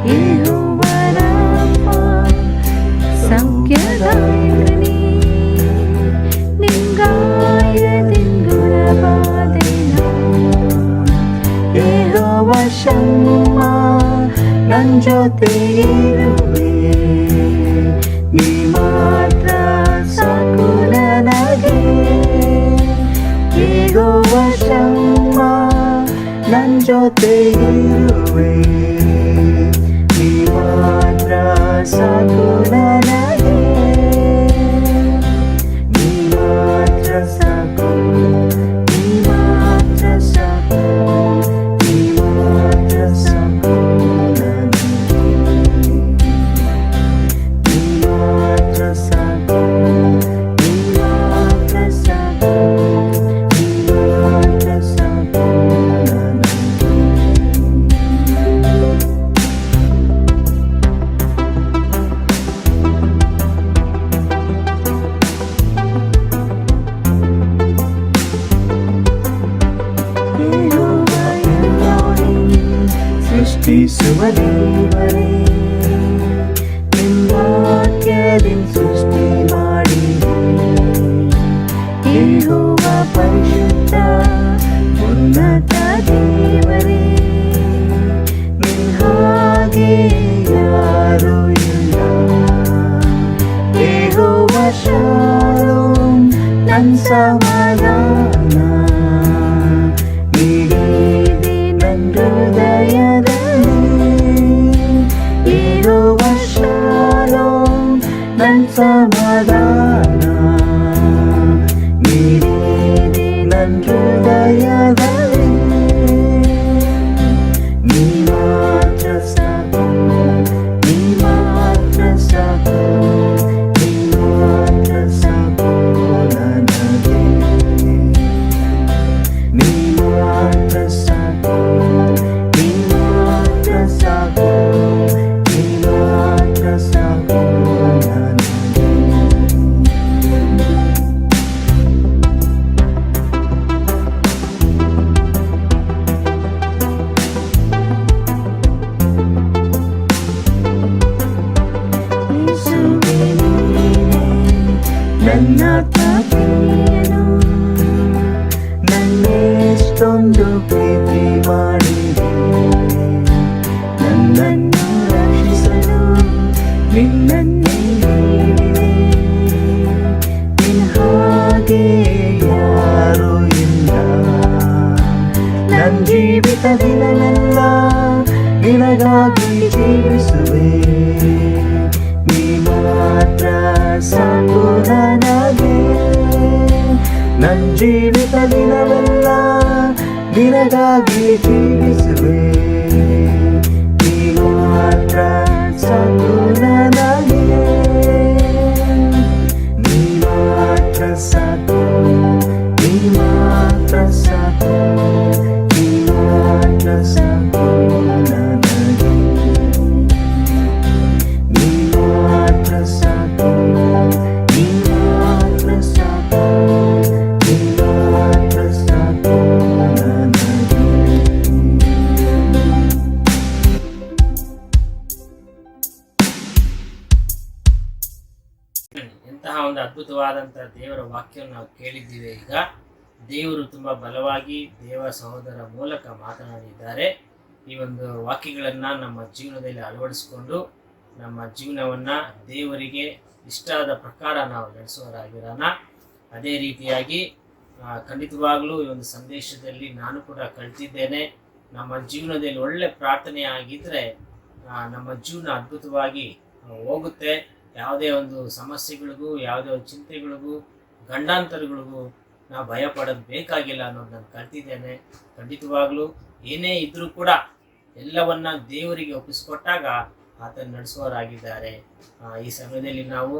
ಯೆಹೋವನ ಸೌಖ್ಯದಾಯಕನೇ, ನಿಂಗಾಯದಿಂದ ಗುಣವಾದೆನು. ಯೆಹೋವ ಶಮ್ಮ ನನ್ನ ಜೊತೆ ಇರುವೆ, ನೀ ಮಾತ್ರ ಸಾಕು ನನಗೆ. ಯೆಹೋವ ಶಮ್ಮ ನನ್ನ ಜೊತೆ ಇರುವೆ, ನೀ ಮಾತ್ರ ಸಾಕು ನನಗೆ. ನೀ ಮಾತ್ರ ಸಾಕು, ನೀ ಮಾತ್ರ ಸಾಕು, ನೀ ಮಾತ್ರ ಸಾಕು ನನಗೆ. ನೀ ಮಾತ್ರ ಸಾಕು, ನೀ ಮಾತ್ರ ಸಾಕು, ನೀ ಮಾತ್ರ ಸಾಕು ನನಗೆ. ಸೃಷ್ಟಿಸುವ ದೇವರೇ, ನಿಮ್ಮ ವಾಕ್ಯದಿಂದ ಸೃಷ್ಟಿ ಮಾಡಿದೆ. ಯೆಹೋವ ಪರಿಶುದ್ಧ ಉನ್ನತ ದೇವರೇ, ನಿನ್ನ ಹಾಗೆ ಯಾರೂ ಇಲ್ಲ. ಯೆಹೋವ ಶಾಲೋಮ್ ನನ್ನ ಸಮಾಧಾನ, ನೀಡಿದೆ ನನ್ನ ಹೃದಯದಲ್ಲಿ. ಯೆಹೋವ ಶಾಲೋಮ್ ನನ್ನ ಮಾತ್ರ ಸಾಕು, ನೀ ಮಾತ್ರ ಸಾಕು, ನೀ ಮಾತ್ರ ಸಾಕು ನನಗೆ. ಯೇಸುವೇ ನೀನೇ ನನ್ನ ಪ್ರಿಯನು, ನನ್ನೆಷ್ಟೊಂದು ಪ್ರೀತಿ ಮಾಡಿದೆ, ನನ್ನನ್ನು ರಕ್ಷಿಸಲು ನಿನ್ನನ್ನೇ ನೀಡಿದೆ. ನಿನ್ನ ಹಾಗೆ ಯಾರೂ ಇಲ್ಲ, ನನ್ನ ಜೀವಿತ ದಿನವೆಲ್ಲ ನಿನಗಾಗಿ ಜೀವಿಸುವೆ. ನೀ ಮಾತ್ರ ಸಾಕು ನನಗೆ, ನನ್ನ ಜೀವಿತ ದಿನವೆಲ್ಲ ನಿನಗಾಗಿ ಜೀವಿಸುವೆ. ನೀ ಮಾತ್ರ ಸಾಕು ನನಗೆ, ನೀ ಮಾತ್ರ ಸಾಕು, ನೀ ಮಾತ್ರ ಸಾಕು, ನೀ ಮಾತ್ರ ಸಾಕು ನನಗೆ. ನೀ ಮಾತ್ರ ಸಾಕು, ನೀ ಮಾತ್ರ ಸಾಕು, ನೀ ಮಾತ್ರ ಸಾಕು ನನಗೆ. ಎಂತಹ ಒಂದು ಅದ್ಭುತವಾದಂಥ ದೇವರ ವಾಕ್ಯವನ್ನು ನಾವು ಕೇಳಿದ್ದೀವಿ. ಈಗ ದೇವರು ತುಂಬ ಬಲವಾಗಿ ದೇವ ಸಹೋದರ ಮೂಲಕ ಮಾತನಾಡಿದ್ದಾರೆ. ಈ ಒಂದು ವಾಕ್ಯಗಳನ್ನು ನಮ್ಮ ಜೀವನದಲ್ಲಿ ಅಳವಡಿಸಿಕೊಂಡು ನಮ್ಮ ಜೀವನವನ್ನು ದೇವರಿಗೆ ಇಷ್ಟವಾದ ಪ್ರಕಾರ ನಾವು ನಡೆಸುವರಾಗಿರೋಣ. ಅದೇ ರೀತಿಯಾಗಿ ಖಂಡಿತವಾಗಲೂ ಈ ಒಂದು ಸಂದೇಶದಲ್ಲಿ ನಾನು ಕೂಡ ಕಲಿತಿದ್ದೇನೆ. ನಮ್ಮ ಜೀವನದಲ್ಲಿ ಒಳ್ಳೆ ಪ್ರಾರ್ಥನೆ ಆಗಿದ್ದರೆ ನಮ್ಮ ಜೀವನ ಅದ್ಭುತವಾಗಿ ಹೋಗುತ್ತೆ. ಯಾವುದೇ ಒಂದು ಸಮಸ್ಯೆಗಳಿಗೂ, ಯಾವುದೇ ಒಂದು ಚಿಂತೆಗಳಿಗೂ, ಗಂಡಾಂತರಗಳಿಗೂ ನಾವು ಭಯ ಪಡೋದು ಬೇಕಾಗಿಲ್ಲ ಅನ್ನೋದು ನಾನು ಕಲ್ತಿದ್ದೇನೆ. ಖಂಡಿತವಾಗ್ಲೂ ಏನೇ ಇದ್ದರೂ ಕೂಡ ಎಲ್ಲವನ್ನ ದೇವರಿಗೆ ಒಪ್ಪಿಸಿಕೊಟ್ಟಾಗ ಆತನ ನಡೆಸುವವರಾಗಿದ್ದಾರೆ. ಈ ಸಮಯದಲ್ಲಿ ನಾವು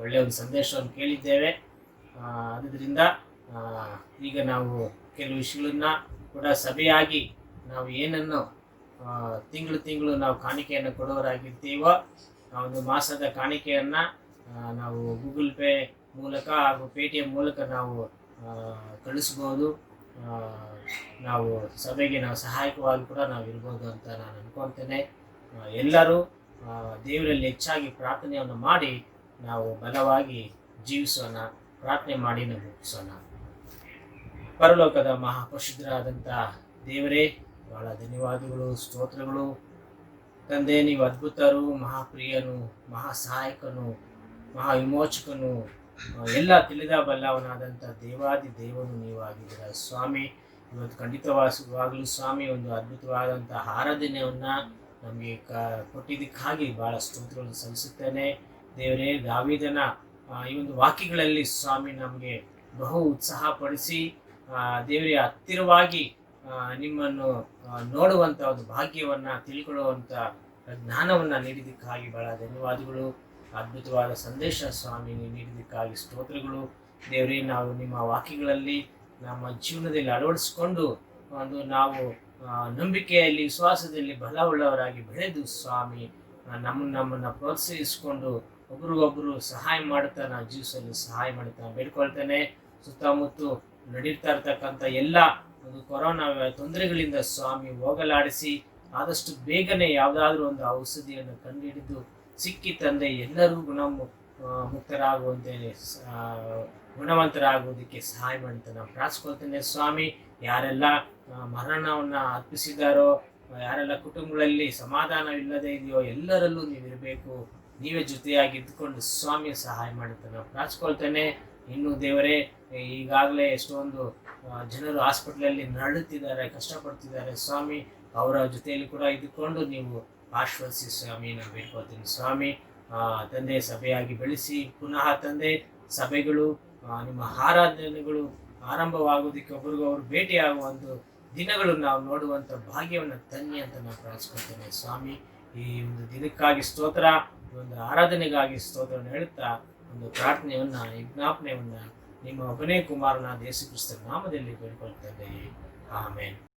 ಒಳ್ಳೆಯ ಒಂದು ಸಂದೇಶವನ್ನು ಕೇಳಿದ್ದೇವೆ. ಆದ್ದರಿಂದ ಈಗ ನಾವು ಕೆಲವು ವಿಷಯಗಳನ್ನ ಕೂಡ ಸಭೆಯಾಗಿ ನಾವು ಏನನ್ನು ತಿಂಗಳು ನಾವು ಕಾಣಿಕೆಯನ್ನು ಕೊಡೋರಾಗಿರ್ತೀವೋ ಆ ಒಂದು ಮಾಸದ ಕಾಣಿಕೆಯನ್ನು ನಾವು ಗೂಗಲ್ ಪೇ ಮೂಲಕ ಹಾಗೂ ಪೇಟಿಎಂ ಮೂಲಕ ನಾವು ಕಳಿಸ್ಬೋದು. ನಾವು ಸಭೆಗೆ ನಾವು ಸಹಾಯಕವಾಗಿ ಕೂಡ ನಾವು ಇರ್ಬೋದು ಅಂತ ನಾನು ಅನ್ಕೊಳ್ತೇನೆ. ಎಲ್ಲರೂ ದೇವರಲ್ಲಿ ಹೆಚ್ಚಾಗಿ ಪ್ರಾರ್ಥನೆಯನ್ನು ಮಾಡಿ ನಾವು ಬಲವಾಗಿ ಜೀವಿಸೋಣ. ಪ್ರಾರ್ಥನೆ ಮಾಡಿ ನಾವು ಮುಗಿಸೋಣ. ಪರಲೋಕದ ಮಹಾಪರಿಶುದ್ಧರಾದಂಥ ದೇವರೇ, ಬಹಳ ಧನ್ಯವಾದಗಳು, ಸ್ತೋತ್ರಗಳು ತಂದೆ. ನೀವು ಅದ್ಭುತರು, ಮಹಾಪ್ರಿಯನು, ಮಹಾ ಸಹಾಯಕನು, ಮಹಾ ವಿಮೋಚಕನು, ಎಲ್ಲ ತಿಳಿದ ಬಲ್ಲವನಾದಂಥ ದೇವಾದಿ ದೇವನು ನೀವು ಆಗಿದ್ದೀರ ಸ್ವಾಮಿ. ಇವತ್ತು ಖಂಡಿತವಾಗಲೂ ಸ್ವಾಮಿ ಒಂದು ಅದ್ಭುತವಾದಂಥ ಆರಾಧನೆಯನ್ನು ನಮಗೆ ಕೊಟ್ಟಿದ್ದಕ್ಕಾಗಿ ಭಾಳ ಸ್ತೋತ್ರವನ್ನು ಸಲ್ಲಿಸುತ್ತೇನೆ. ದೇವರೇ, ದಾವೀದನ ಈ ಒಂದು ವಾಕ್ಯಗಳಲ್ಲಿ ಸ್ವಾಮಿ ನಮಗೆ ಬಹು ಉತ್ಸಾಹಪಡಿಸಿ ದೇವರೇ ಹತ್ತಿರವಾಗಿ ನಿಮ್ಮನ್ನು ನೋಡುವಂಥ ಒಂದು ಭಾಗ್ಯವನ್ನು ತಿಳ್ಕೊಳ್ಳುವಂಥ ಜ್ಞಾನವನ್ನು ನೀಡಿದ್ದಕ್ಕಾಗಿ ಭಾಳ ಧನ್ಯವಾದಗಳು. ಅದ್ಭುತವಾದ ಸಂದೇಶ ಸ್ವಾಮಿ ನೀವು ನೀಡಿದ್ದಕ್ಕಾಗಿ ಸ್ತೋತ್ರಗಳು. ದೇವರೇ, ನಾವು ನಿಮ್ಮ ವಾಕ್ಯಗಳಲ್ಲಿ ನಮ್ಮ ಜೀವನದಲ್ಲಿ ಅಳವಡಿಸಿಕೊಂಡು ಒಂದು ನಾವು ನಂಬಿಕೆಯಲ್ಲಿ, ವಿಶ್ವಾಸದಲ್ಲಿ ಬಲವುಳ್ಳವರಾಗಿ ಬೆಳೆದು ಸ್ವಾಮಿ ನಮ್ಮನ್ನು ಪ್ರೋತ್ಸಾಹಿಸಿಕೊಂಡು ಒಬ್ರಿಗೊಬ್ಬರು ಸಹಾಯ ಮಾಡುತ್ತಾ ನಾವು ಜೀವಿಸಲು ಸಹಾಯ ಮಾಡುತ್ತಾ ಬೇಡ್ಕೊಳ್ತೇನೆ. ಸುತ್ತಮುತ್ತ ನಡೀತಾ ಇರ್ತಕ್ಕಂಥ ಎಲ್ಲ ಒಂದು ಕೊರೋನಾ ತೊಂದರೆಗಳಿಂದ ಸ್ವಾಮಿ ಹೋಗಲಾಡಿಸಿ ಆದಷ್ಟು ಬೇಗನೆ ಯಾವುದಾದ್ರೂ ಒಂದು ಔಷಧಿಯನ್ನು ಕಂಡುಹಿಡಿದು ಸಿಕ್ಕಿ ತಂದೆ ಎಲ್ಲರೂ ಮುಕ್ತರಾಗುವಂತೆ ಗುಣವಂತರಾಗುವುದಕ್ಕೆ ಸಹಾಯ ಮಾಡುತ್ತೆ ನಾವು ಪ್ರಾರ್ಥಿಸ್ಕೊಳ್ತೇನೆ ಸ್ವಾಮಿ. ಯಾರೆಲ್ಲ ಮರಣವನ್ನು ಅರ್ಪಿಸಿದಾರೋ, ಯಾರೆಲ್ಲ ಕುಟುಂಬಗಳಲ್ಲಿ ಸಮಾಧಾನವಿಲ್ಲದೆ ಇದೆಯೋ ಎಲ್ಲರಲ್ಲೂ ನೀವಿರಬೇಕು. ನೀವೇ ಜೊತೆಯಾಗಿ ಇದ್ದುಕೊಂಡು ಸ್ವಾಮಿ ಸಹಾಯ ಮಾಡುತ್ತೆ ನಾವು ಪ್ರಾರ್ಥಿಸ್ಕೊಳ್ತೇನೆ. ಇನ್ನು ದೇವರೇ, ಈಗಾಗಲೇ ಎಷ್ಟೊಂದು ಜನರು ಹಾಸ್ಪಿಟ್ಲಲ್ಲಿ ನರಳುತ್ತಿದ್ದಾರೆ, ಕಷ್ಟಪಡ್ತಿದ್ದಾರೆ ಸ್ವಾಮಿ. ಅವರ ಜೊತೆಯಲ್ಲಿ ಕೂಡ ಇದ್ದುಕೊಂಡು ನೀವು ಆಶ್ವಾದಿಸಿ ಸ್ವಾಮಿ ನಾವು ಬೇಡ್ಕೊಳ್ತೀನಿ ಸ್ವಾಮಿ. ತಂದೆ, ಸಭೆಯಾಗಿ ಬೆಳೆಸಿ ಪುನಃ ತಂದೆ ಸಭೆಗಳು ನಿಮ್ಮ ಆರಾಧನೆಗಳು ಆರಂಭವಾಗುವುದಕ್ಕೆ ಒಬ್ರಿಗೊಬ್ರು ಭೇಟಿಯಾಗುವ ಒಂದು ದಿನಗಳು ನಾವು ನೋಡುವಂಥ ಭಾಗ್ಯವನ್ನು ತನ್ನಿ ಅಂತ ನಾವು ಪ್ರಾರ್ಥಿಸ್ಕೊಳ್ತೇನೆ ಸ್ವಾಮಿ. ಈ ಒಂದು ದಿನಕ್ಕಾಗಿ ಸ್ತೋತ್ರ, ಒಂದು ಆರಾಧನೆಗಾಗಿ ಸ್ತೋತ್ರವನ್ನು ಹೇಳುತ್ತಾ ಒಂದು ಪ್ರಾರ್ಥನೆಯನ್ನು, ವಿಜ್ಞಾಪನೆಯನ್ನು ನಿಮ್ಮ ಒಬ್ಬನೇ ಕುಮಾರನಾದ ಯೇಸು ಕ್ರಿಸ್ತನ ನಾಮದಲ್ಲಿ ಬೇಡ್ಕೊಳ್ತೇವೆ. ಆಮೇನ್.